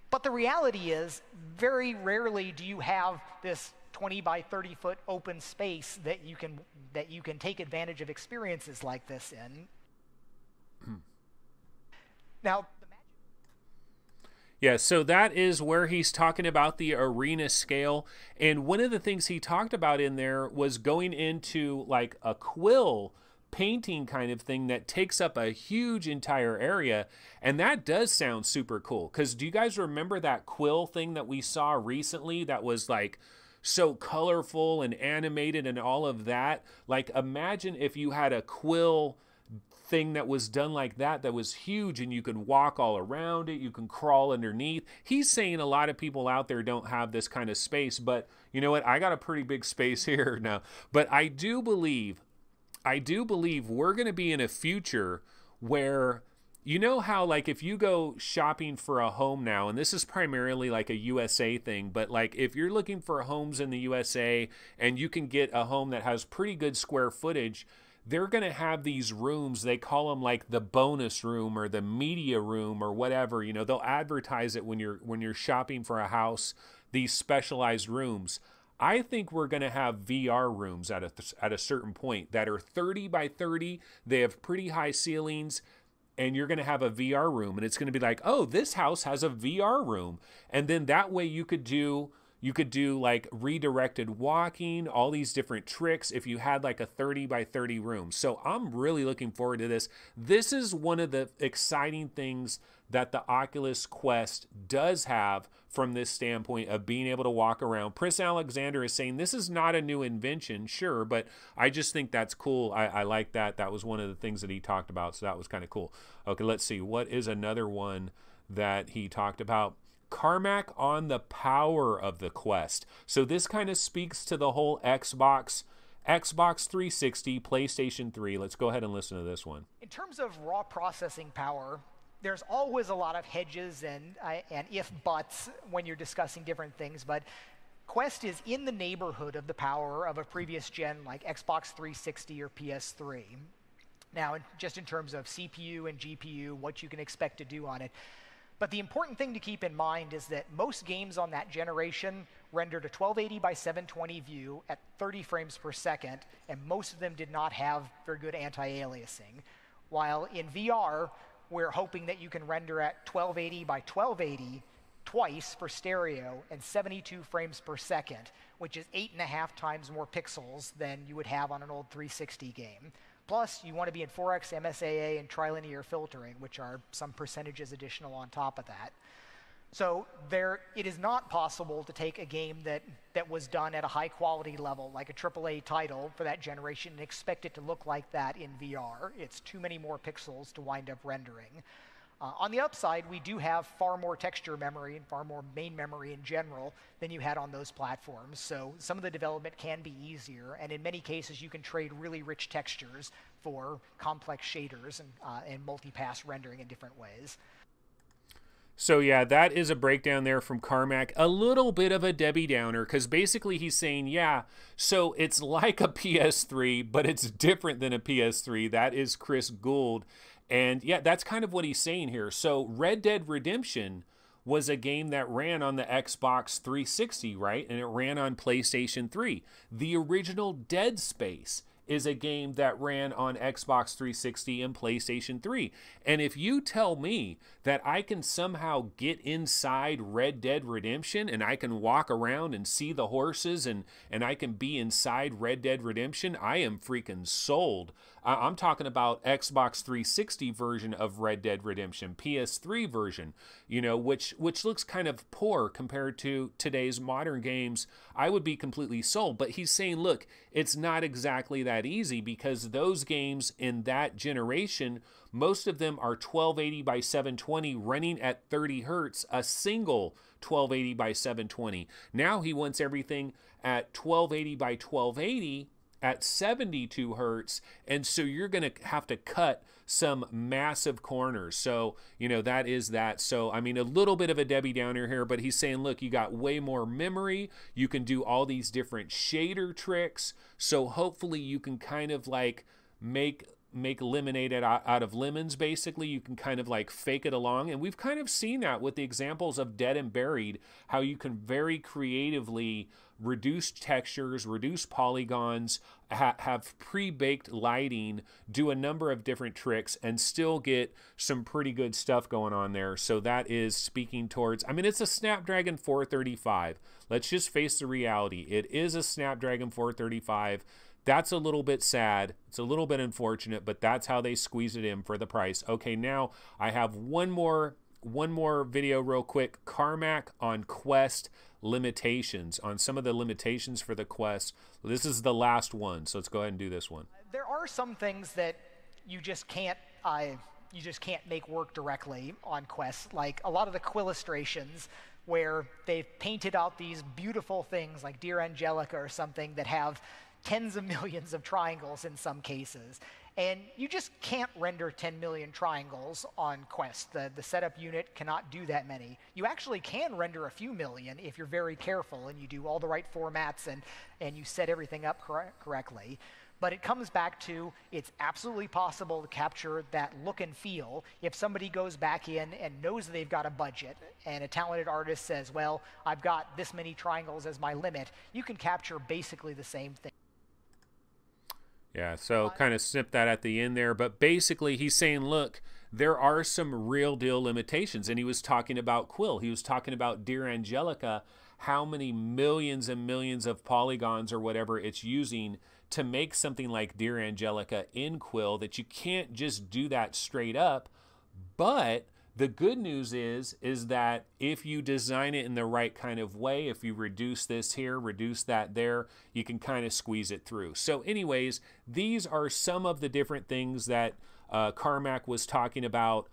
But the reality is, very rarely do you have this 20 by 30 foot open space that you can take advantage of experiences like this in. Now, yeah, so that is where he's talking about the arena scale. And one of the things he talked about in there was going into like a quill painting kind of thing that takes up a huge entire area. And that does sound super cool. Because do you guys remember that quill thing that we saw recently that was like so colorful and animated and all of that? Like imagine if you had a quill thing that was done like that was huge, and you could walk all around it, you can crawl underneath. He's saying a lot of people out there don't have this kind of space, but you know what, I got a pretty big space here now. But I do believe we're going to be in a future where, you know how like if you go shopping for a home now, and this is primarily like a USA thing, but like if you're looking for homes in the USA and you can get a home that has pretty good square footage, they're going to have these rooms. They call them like the bonus room or the media room or whatever. They'll advertise it when you're shopping for a house, these specialized rooms. I think we're going to have VR rooms at a certain point that are 30 by 30. They have pretty high ceilings, and you're going to have a VR room, and it's going to be like, oh, this house has a VR room. And then that way you could do like redirected walking, all these different tricks if you had like a 30 by 30 room. So I'm really looking forward to this. This is one of the exciting things that the Oculus Quest does have from this standpoint of being able to walk around. Prince Alexander is saying this is not a new invention, sure, but I just think that's cool. I like that. That was one of the things that he talked about, so that was kind of cool. Okay, let's see. What is another one that he talked about? Carmack on the power of the Quest. So this kind of speaks to the whole Xbox 360, PlayStation 3. Let's go ahead and listen to this one. In terms of raw processing power, there's always a lot of hedges and if-buts when you're discussing different things, but Quest is in the neighborhood of the power of a previous gen like Xbox 360 or PS3. Now, just in terms of CPU and GPU, what you can expect to do on it. But the important thing to keep in mind is that most games on that generation rendered a 1280 by 720 view at 30 frames per second, and most of them did not have very good anti-aliasing. While in VR, we're hoping that you can render at 1280 by 1280 twice for stereo and 72 frames per second, which is 8.5 times more pixels than you would have on an old 360 game. Plus, you want to be in 4x MSAA and trilinear filtering, which are some percentages additional on top of that. So it is not possible to take a game that was done at a high quality level, like a AAA title for that generation, and expect it to look like that in VR. It's too many more pixels to wind up rendering. On the upside, we do have far more texture memory and far more main memory in general than you had on those platforms. So some of the development can be easier, and in many cases, you can trade really rich textures for complex shaders and multi-pass rendering in different ways. So yeah, that is a breakdown there from Carmack. A little bit of a Debbie Downer, because basically he's saying, yeah, so it's like a PS3, but it's different than a PS3. That is Chris Gould. And yeah, that's kind of what he's saying here. So Red Dead Redemption was a game that ran on the Xbox 360, right? And it ran on PlayStation 3. The original Dead Space is a game that ran on Xbox 360 and PlayStation 3. And if you tell me that I can somehow get inside Red Dead Redemption and I can walk around and see the horses and I can be inside Red Dead Redemption, I am freaking sold. I'm talking about Xbox 360 version of Red Dead Redemption, PS3 version, you know, which looks kind of poor compared to today's modern games. I would be completely sold. But he's saying, look, it's not exactly that easy, because those games in that generation, most of them are 1280 by 720 running at 30 hertz, a single 1280 by 720. Now he wants everything at 1280 by 1280 at 72 hertz, and so you're going to have to cut some massive corners. So, you know, that is that. So, I mean, a little bit of a Debbie Downer here, but he's saying, look, you got way more memory. You can do all these different shader tricks. So hopefully you can kind of like make lemonade out of lemons. Basically, you can kind of like fake it along, and we've kind of seen that with the examples of Dead and Buried, how you can very creatively reduce textures, reduce polygons, have pre-baked lighting, do a number of different tricks, and still get some pretty good stuff going on there. So that is speaking towards, I mean, it's a Snapdragon 435. Let's just face the reality. It is a Snapdragon 435. That's a little bit sad. It's a little bit unfortunate, but that's how they squeeze it in for the price. Okay, now I have one more video real quick. Carmack on Quest limitations, on some of the limitations for the Quest. This is the last one, so let's go ahead and do this one. There are some things that you just can't make work directly on Quest, like a lot of the Quillustrations, where they've painted out these beautiful things like Dear Angelica or something that have tens of millions of triangles in some cases. And you just can't render 10 million triangles on Quest. The setup unit cannot do that many. You actually can render a few million if you're very careful and you do all the right formats and you set everything up correctly. But it comes back to, it's absolutely possible to capture that look and feel if somebody goes back in and knows they've got a budget, and a talented artist says, well, I've got this many triangles as my limit. You can capture basically the same thing. Yeah, so kind of snip that at the end there. But basically, he's saying, look, there are some real deal limitations. And he was talking about Quill. He was talking about Dear Angelica, how many millions and millions of polygons or whatever it's using to make something like Dear Angelica in Quill, that you can't just do that straight up. But the good news is that if you design it in the right kind of way, if you reduce this here, reduce that there, you can kind of squeeze it through. So anyways, these are some of the different things that Carmack was talking about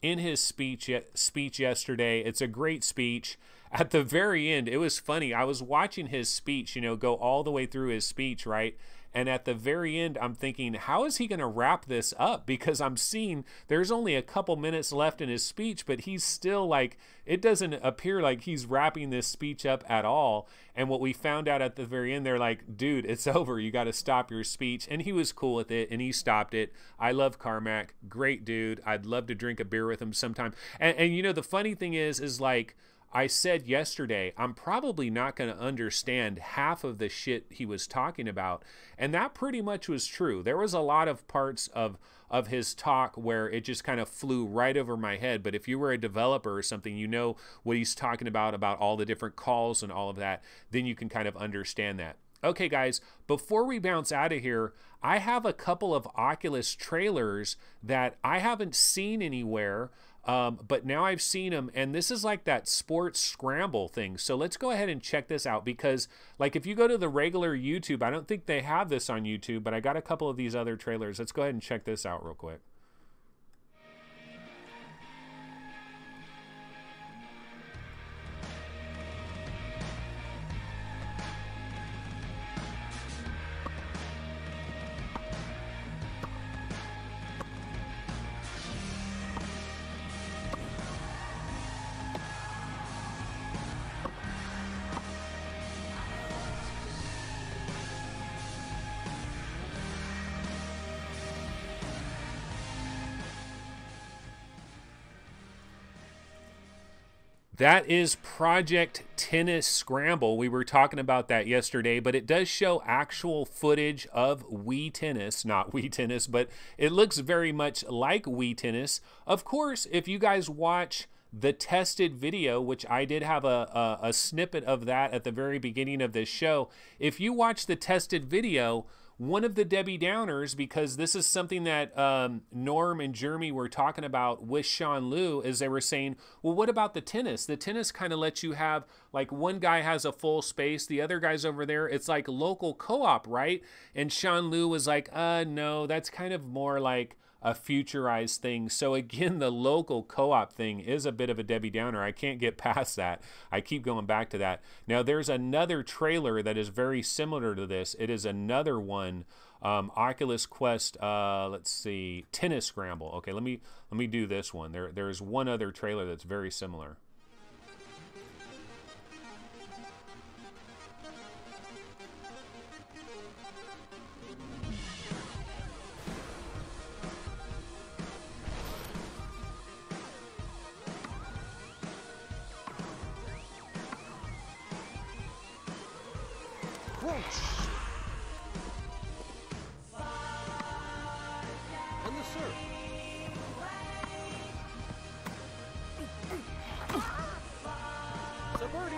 in his speech yesterday. It's a great speech. At the very end, it was funny. I was watching his speech, you know, go all the way through his speech, right? And at the very end, I'm thinking, how is he going to wrap this up? Because I'm seeing there's only a couple minutes left in his speech, but he's still like, it doesn't appear like he's wrapping this speech up at all. And what we found out at the very end, they're like, dude, it's over. You got to stop your speech. And he was cool with it, and he stopped it. I love Carmack. Great dude. I'd love to drink a beer with him sometime. And you know, the funny thing is like, I said yesterday, I'm probably not going to understand half of the shit he was talking about. And that pretty much was true. There was a lot of parts of his talk where it just kind of flew right over my head. But if you were a developer or something, you know what he's talking about all the different calls and all of that, then you can kind of understand that. Okay, guys, before we bounce out of here, I have a couple of Oculus trailers that I haven't seen anywhere. But now I've seen them, and this is like that sports scramble thing. So let's go ahead and check this out, because like if you go to the regular YouTube, I don't think they have this on YouTube, but I got a couple of these other trailers. Let's go ahead and check this out real quick. That is Project Tennis Scramble. We were talking about that yesterday, but it does show actual footage of Wii Tennis. Not Wii Tennis, but it looks very much like Wii Tennis. Of course, if you guys watch the tested video, which I did have a snippet of that at the very beginning of this show, if you watch the tested video, one of the Debbie Downers, because this is something that Norm and Jeremy were talking about with Sean Liu, is they were saying, well, what about the tennis? The tennis kind of lets you have, like, one guy has a full space, the other guy's over there. It's like local co-op, right? And Sean Liu was like, no, that's kind of more like a futurized thing. So again, the local co-op thing is a bit of a Debbie Downer. I can't get past that. I keep going back to that. Now there's another trailer that is very similar to this. It is another one, Oculus Quest, let's see, Tennis Scramble. Okay, let me do this one. There's one other trailer that's very similar. And the surf. It's a birdie.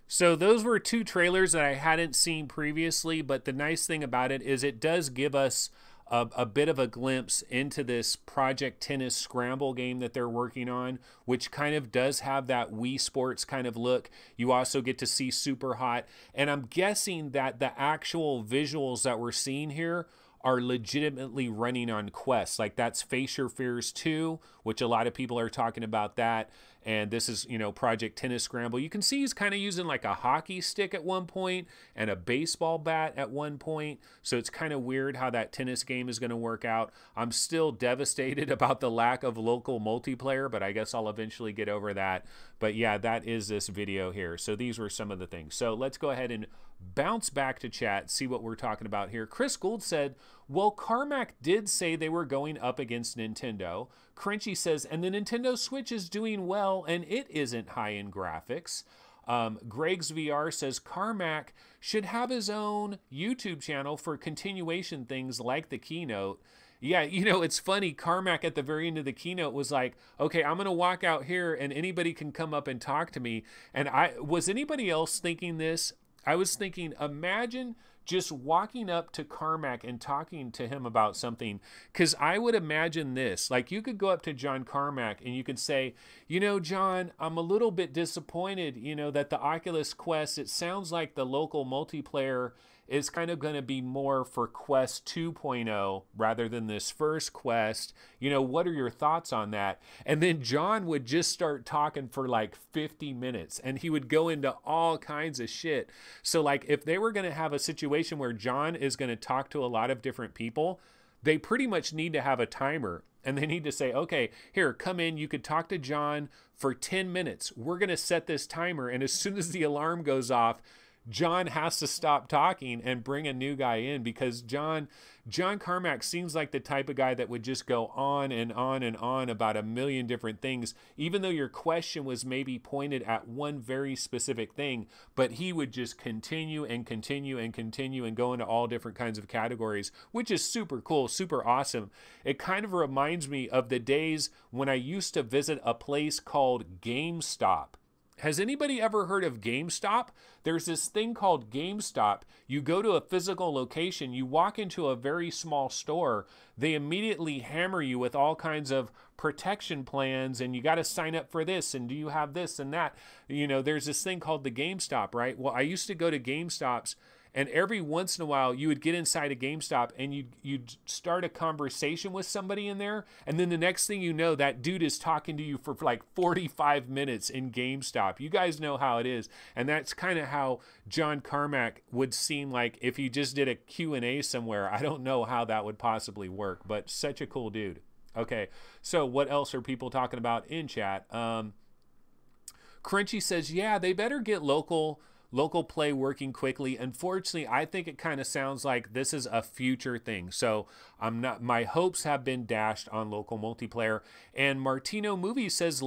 So those were two trailers that I hadn't seen previously, but the nice thing about it is it does give us a bit of a glimpse into this Project Tennis Scramble game that they're working on, which kind of does have that Wii Sports kind of look. You also get to see Super Hot, and I'm guessing that the actual visuals that we're seeing here are legitimately running on Quest. Like that's Face Your Fears 2, which a lot of people are talking about that. And this is, you know, Project Tennis Scramble. You can see he's kind of using like a hockey stick at one point and a baseball bat at one point. So it's kind of weird how that tennis game is going to work out. I'm still devastated about the lack of local multiplayer, but I guess I'll eventually get over that. But yeah, that is this video here. So these were some of the things. So let's go ahead and bounce back to chat, see what we're talking about here. Chris Gould said, well, Carmack did say they were going up against Nintendo. Crunchy says, and the Nintendo Switch is doing well, and it isn't high-end graphics. Greg's VR says Carmack should have his own YouTube channel for continuation things like the Keynote. Yeah, you know, it's funny. Carmack at the very end of the Keynote was like, okay, I'm going to walk out here and anybody can come up and talk to me. And was anybody else thinking this? I was thinking, imagine just walking up to Carmack and talking to him about something, because I would imagine this, like you could go up to John Carmack and you could say, you know, John, I'm a little bit disappointed, you know, that the Oculus Quest, it sounds like the local multiplayer is kind of going to be more for Quest 2.0 rather than this first Quest. You know, what are your thoughts on that? And then John would just start talking for like 50 minutes and he would go into all kinds of shit. So like if they were going to have a situation where John is going to talk to a lot of different people, they pretty much need to have a timer. And they need to say, okay, here, come in. You could talk to John for 10 minutes. We're going to set this timer. And as soon as the alarm goes off, John has to stop talking and bring a new guy in, because John Carmack seems like the type of guy that would just go on and on and on about a million different things, even though your question was maybe pointed at one very specific thing, but he would just continue and continue and continue and go into all different kinds of categories, which is super cool, super awesome. It kind of reminds me of the days when I used to visit a place called GameStop. Has anybody ever heard of GameStop? There's this thing called GameStop. You go to a physical location, you walk into a very small store, they immediately hammer you with all kinds of protection plans, and you got to sign up for this, and do you have this and that? You know, there's this thing called the GameStop, right? Well, I used to go to GameStops, and every once in a while, you would get inside a GameStop and you'd start a conversation with somebody in there. And then the next thing you know, that dude is talking to you for like 45 minutes in GameStop. You guys know how it is. And that's kind of how John Carmack would seem like if he just did a Q&A somewhere. I don't know how that would possibly work, but such a cool dude. Okay, so what else are people talking about in chat? Crunchy says, yeah, they better get local play working quickly. Unfortunately, I think it kind of sounds like this is a future thing. So my hopes have been dashed on local multiplayer. And Martino Movie says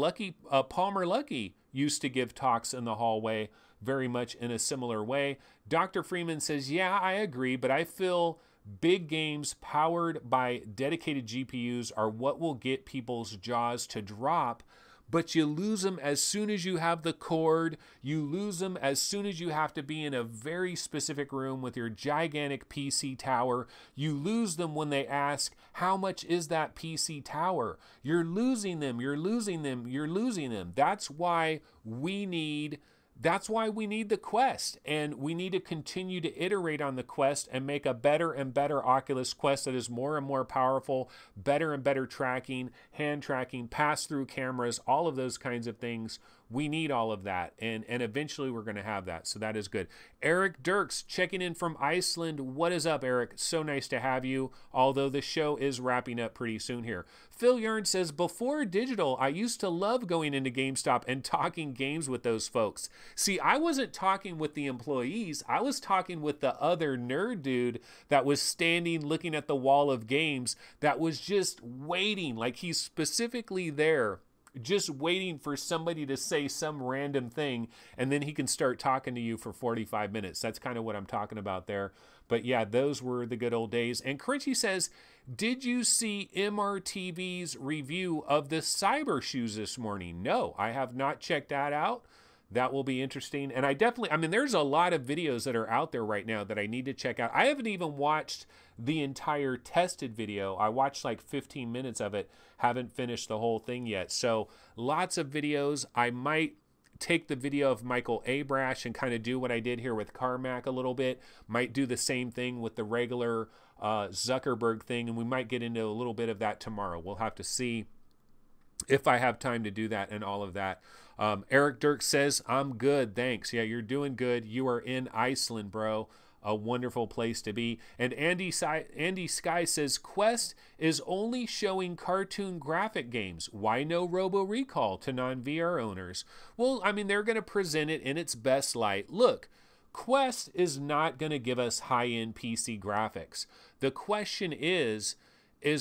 Palmer Lucky used to give talks in the hallway very much in a similar way. Dr. Freeman says, yeah, I agree, but I feel big games powered by dedicated GPUs are what will get people's jaws to drop. But you lose them as soon as you have the cord. You lose them as soon as you have to be in a very specific room with your gigantic PC tower. You lose them when they ask, how much is that PC tower? You're losing them, you're losing them, you're losing them. That's why we need the Quest, and we need to continue to iterate on the Quest and make a better and better Oculus Quest that is more and more powerful, better and better tracking, hand tracking, pass-through cameras, all of those kinds of things. We need all of that, and eventually we're going to have that, so that is good. Eric Dirks checking in from Iceland. What is up, Eric? So nice to have you, although the show is wrapping up pretty soon here. Phil Yarn says, before digital, I used to love going into GameStop and talking games with those folks. See, I wasn't talking with the employees. I was talking with the other nerd dude that was standing looking at the wall of games that was just waiting, like he's specifically there, just waiting for somebody to say some random thing, and then he can start talking to you for 45 minutes. That's kind of what I'm talking about there. But yeah, those were the good old days. And Crunchy says, did you see MRTV's review of the Cyber shoes this morning? No, I have not checked that out. That will be interesting. And I mean, there's a lot of videos that are out there right now that I need to check out. I haven't even watched the entire tested video. I watched like 15 minutes of it. Haven't finished the whole thing yet. So lots of videos. I might take the video of Michael Abrash and kind of do what I did here with Carmack a little bit. Might do the same thing with the regular Zuckerberg thing, and we might get into a little bit of that tomorrow. We'll have to see if I have time to do that and all of that. Eric Dirk says, I'm good, thanks. Yeah, you're doing good. You are in Iceland, bro. A wonderful place to be. And Andy Sky says, Quest is only showing cartoon graphic games. Why no Robo Recall to non-VR owners? Well, I mean, they're going to present it in its best light. Look, Quest is not going to give us high-end PC graphics. The question is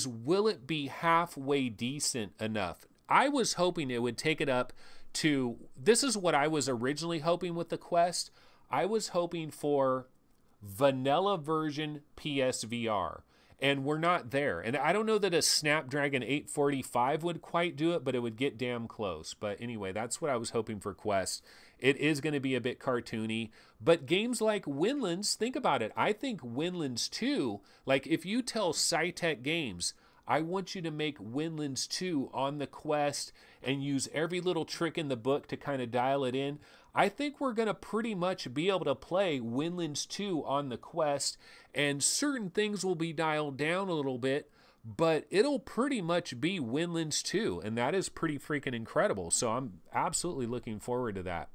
will it be halfway decent enough? I was hoping it would take it up to, this is what I was originally hoping with the Quest. I was hoping for vanilla version PSVR, and we're not there. And I don't know that a Snapdragon 845 would quite do it, but it would get damn close. But anyway, that's what I was hoping for Quest. It is going to be a bit cartoony, but games like Windlands, think about it. I think Windlands 2, like if you tell Cytec Games, I want you to make Windlands 2 on the Quest and use every little trick in the book to kind of dial it in, I think we're going to pretty much be able to play Windlands 2 on the Quest, and certain things will be dialed down a little bit, but it'll pretty much be Windlands 2, and that is pretty freaking incredible. So I'm absolutely looking forward to that.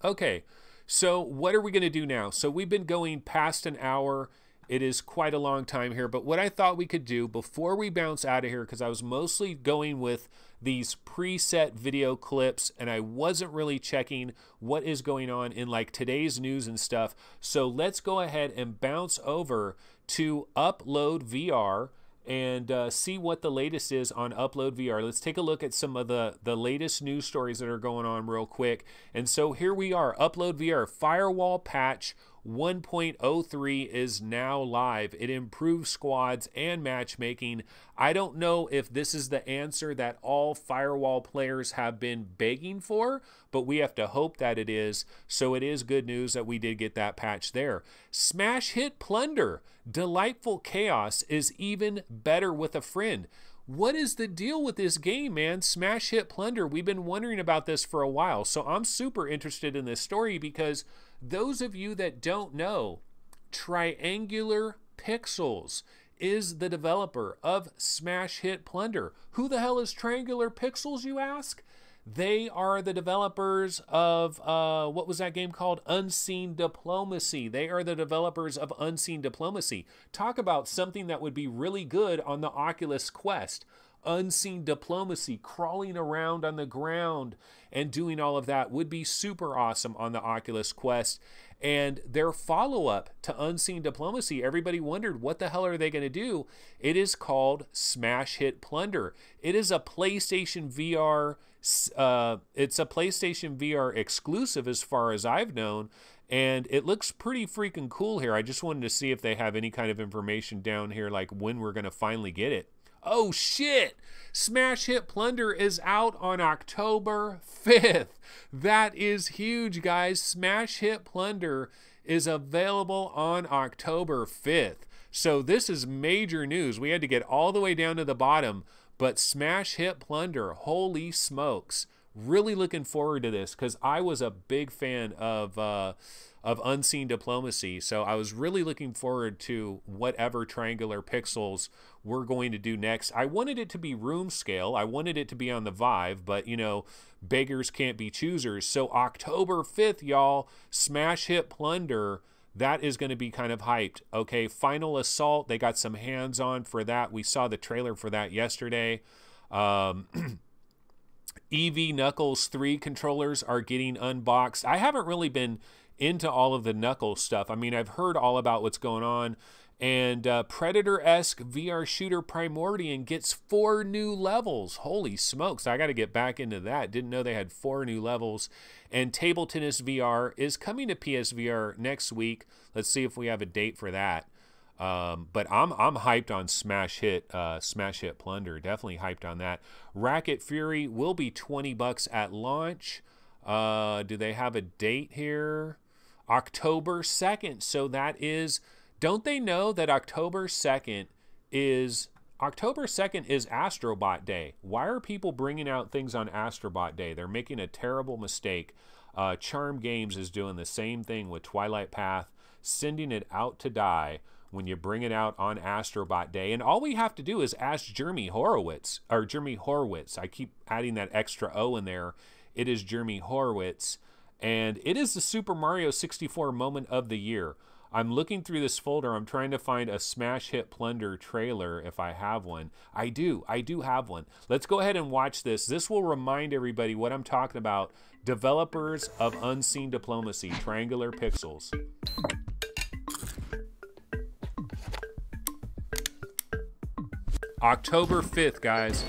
Okay, so what are we going to do now? So we've been going past an hour. It is quite a long time here, but what I thought we could do before we bounce out of here, because I was mostly going with these preset video clips and I wasn't really checking what is going on in like today's news and stuff. So let's go ahead and bounce over to Upload VR and see what the latest is on Upload VR. Let's take a look at some of the latest news stories that are going on real quick. And so here we are, Upload VR firewall patch 1.03 is now live. It improves squads and matchmaking. I don't know if this is the answer that all firewall players have been begging for, but we have to hope that it is. So it is good news that we did get that patch there. Smash hit plunder. Delightful chaos is even better with a friend. What is the deal with this game, man? Smash hit plunder. We've been wondering about this for a while. So I'm super interested in this story because those of you that don't know, Triangular Pixels is the developer of Smash Hit Plunder. Who the hell is Triangular Pixels, you ask? They are the developers of, what was that game called? Unseen Diplomacy. They are the developers of Unseen Diplomacy. Talk about something that would be really good on the Oculus Quest. Unseen Diplomacy, crawling around on the ground and doing all of that would be super awesome on the Oculus Quest. And their follow-up to Unseen Diplomacy, everybody wondered, what the hell are they going to do? It is called Smash Hit Plunder. It is a PlayStation VR, it's a PlayStation VR exclusive as far as I've known, and it looks pretty freaking cool here. I just wanted to see if they have any kind of information down here, like when we're going to finally get it. Oh shit! Smash Hit Plunder is out on October 5th. That is huge, guys. Smash Hit Plunder is available on October 5th. So this is major news. We had to get all the way down to the bottom, but Smash Hit Plunder, holy smokes. Really looking forward to this because I was a big fan of Unseen Diplomacy. So I was really looking forward to whatever Triangular Pixels we're going to do next. I wanted it to be room scale. I wanted it to be on the Vive, but you know, beggars can't be choosers. So October 5th, y'all, Smash Hit Plunder, that is going to be kind of hyped. Okay, Final Assault, they got some hands-on for that. We saw the trailer for that yesterday. EV Knuckles 3 controllers are getting unboxed. I haven't really been into all of the Knuckles stuff. I mean, I've heard all about what's going on. And Predator-esque VR shooter Primordian gets 4 new levels. Holy smokes, I got to get back into that. Didn't know they had 4 new levels. And Table Tennis VR is coming to PSVR next week. Let's see if we have a date for that. But I'm hyped on Smash Hit Plunder. Definitely hyped on that. Racket Fury will be $20 at launch. Do they have a date here? October 2nd. So that is, don't they know that October 2nd is Astrobot Day? Why are people bringing out things on Astrobot Day? They're making a terrible mistake. Charm Games is doing the same thing with Twilight Path, sending it out to die when you bring it out on Astrobot Day. And all we have to do is ask Jeremy Horowitz. I keep adding that extra O in there. It is Jeremy Horowitz. And it is the Super Mario 64 moment of the year. I'm looking through this folder. I'm trying to find a Smash Hit Plunder trailer if I have one. I do have one. Let's go ahead and watch this. This will remind everybody what I'm talking about. Developers of Unseen Diplomacy, Triangular Pixels. October 5th, guys.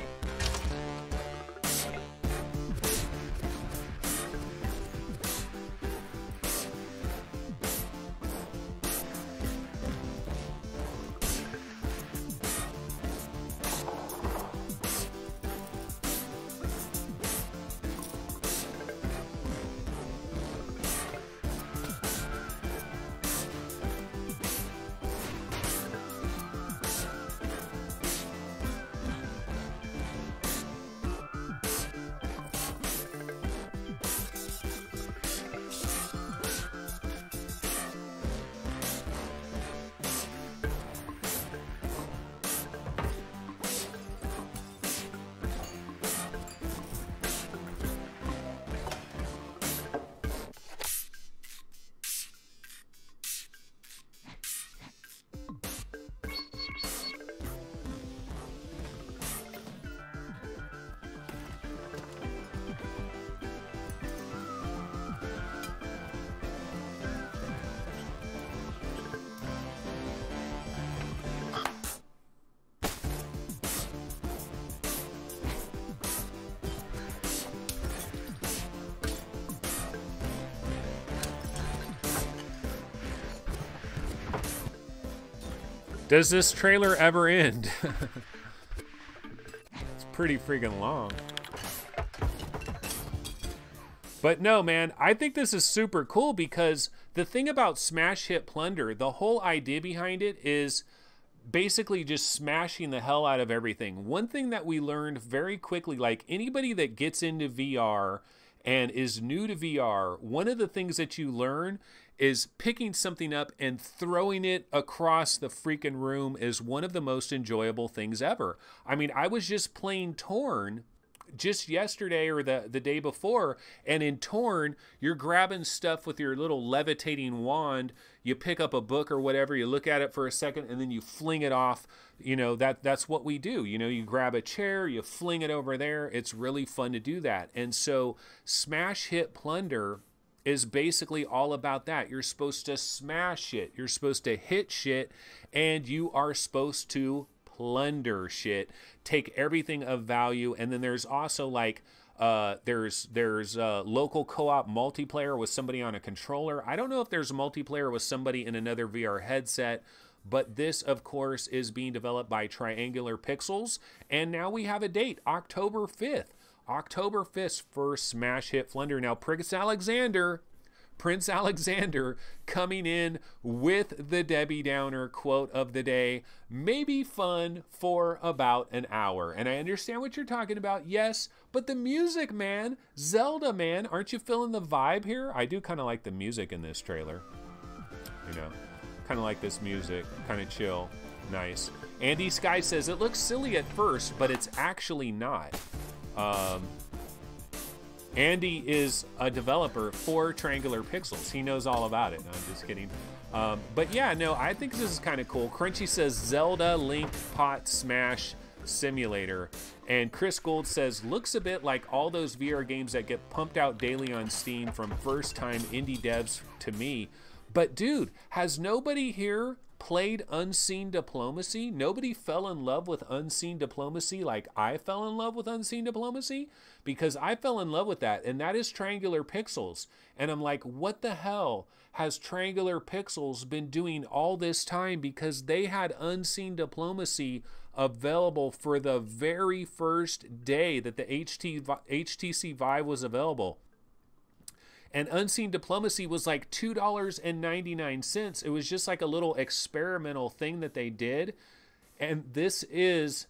Does this trailer ever end? It's pretty freaking long. But no, man, I think this is super cool because the thing about Smash Hit Plunder, the whole idea behind it is basically just smashing the hell out of everything. One thing that we learned very quickly, like anybody that gets into VR and is new to VR, one of the things that you learn is picking something up and throwing it across the freaking room is one of the most enjoyable things ever. I mean, I was just playing Torn just yesterday or the day before, and in Torn, you're grabbing stuff with your little levitating wand. You pick up a book or whatever, you look at it for a second, and then you fling it off. You know, that's what we do. You know, you grab a chair, you fling it over there. It's really fun to do that. And so Smash Hit Plunder is basically all about that. You're supposed to smash it. You're supposed to hit shit, and you are supposed to plunder shit, take everything of value. And then there's also like there's local co-op multiplayer with somebody on a controller. I don't know if there's multiplayer with somebody in another VR headset, but this of course is being developed by Triangular Pixels, and now we have a date, October 5th for Smash Hit Plunder. Now Prince Alexander coming in with the Debbie Downer quote of the day, maybe fun for about an hour. And I understand what you're talking about, yes, but the music, man, Zelda, man, aren't you feeling the vibe here? I do kind of like the music in this trailer. You know, kind of like this music, kind of chill, nice. Andy Sky says, it looks silly at first, but it's actually not. Andy is a developer for Triangular Pixels. He knows all about it. No, I'm just kidding. But yeah, no, I think this is kind of cool. Crunchy says Zelda Link Pot Smash Simulator. And Chris Gold says, looks a bit like all those VR games that get pumped out daily on Steam from first-time indie devs to me. But dude, has nobody here played Unseen Diplomacy? Nobody fell in love with Unseen Diplomacy like I fell in love with Unseen Diplomacy? Because I fell in love with that, and that is Triangular Pixels. And I'm like, what the hell has Triangular Pixels been doing all this time? Because they had Unseen Diplomacy available for the very first day that the HTC Vive was available. And Unseen Diplomacy was like $2.99. It was just like a little experimental thing that they did. And this is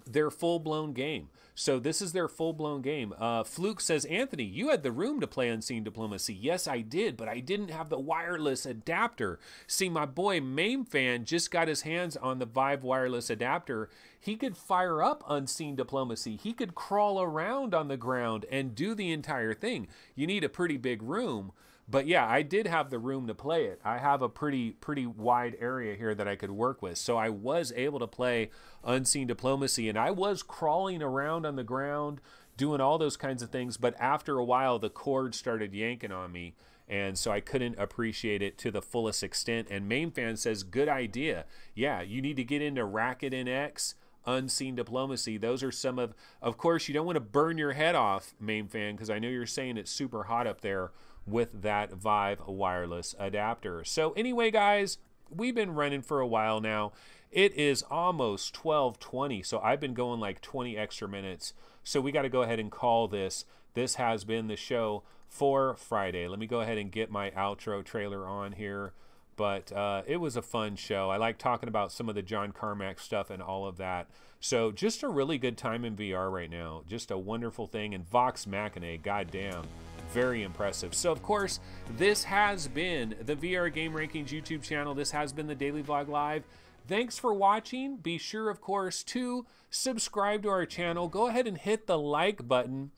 their full-blown game. So this is their full-blown game. Fluke says, Anthony, you had the room to play Unseen Diplomacy. Yes, I did, but I didn't have the wireless adapter. See, my boy MameFan just got his hands on the Vive wireless adapter. He could fire up Unseen Diplomacy. He could crawl around on the ground and do the entire thing. You need a pretty big room. But yeah, I did have the room to play it. I have a pretty wide area here that I could work with. So I was able to play Unseen Diplomacy, and I was crawling around on the ground, doing all those kinds of things. But after a while, the cord started yanking on me, and so I couldn't appreciate it to the fullest extent. And MameFan says, good idea. Yeah, you need to get into Racket NX, Unseen Diplomacy. Those are some of course, you don't want to burn your head off, MameFan, because I know you're saying it's super hot up there with that Vive wireless adapter. So anyway, guys, we've been running for a while now. It is almost 12:20, so I've been going like 20 extra minutes. So we got to go ahead and call this. This has been the show for Friday. Let me go ahead and get my outro trailer on here. But it was a fun show. I like talking about some of the John Carmack stuff and all of that. So just a really good time in VR right now. Just a wonderful thing. And Vox Machina, goddamn. Very impressive. So, of course, this has been the VR Game Rankings YouTube channel. This has been the Daily Vlog Live. Thanks for watching. Be sure, of course, to subscribe to our channel. Go ahead and hit the like button.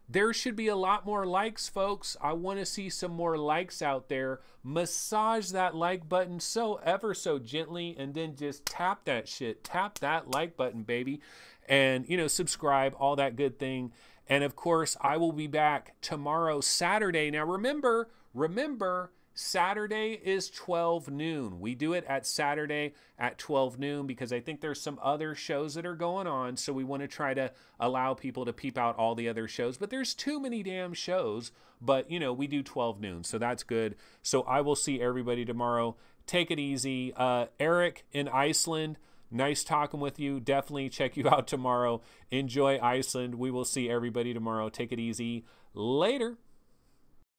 There should be a lot more likes, folks. I want to see some more likes out there. Massage that like button ever so gently, and then just tap that shit. Tap that like button, baby. And, you know, subscribe, all that good thing. And of course, I will be back tomorrow, Saturday. Now remember, Saturday is 12 noon. We do it at Saturday at 12 noon because I think there's some other shows that are going on. So we want to try to allow people to peep out all the other shows. But there's too many damn shows. But, you know, we do 12 noon. So that's good. So I will see everybody tomorrow. Take it easy. Eric in Iceland, nice talking with you. Definitely check you out tomorrow. Enjoy Iceland. We will see everybody tomorrow. Take it easy. Later.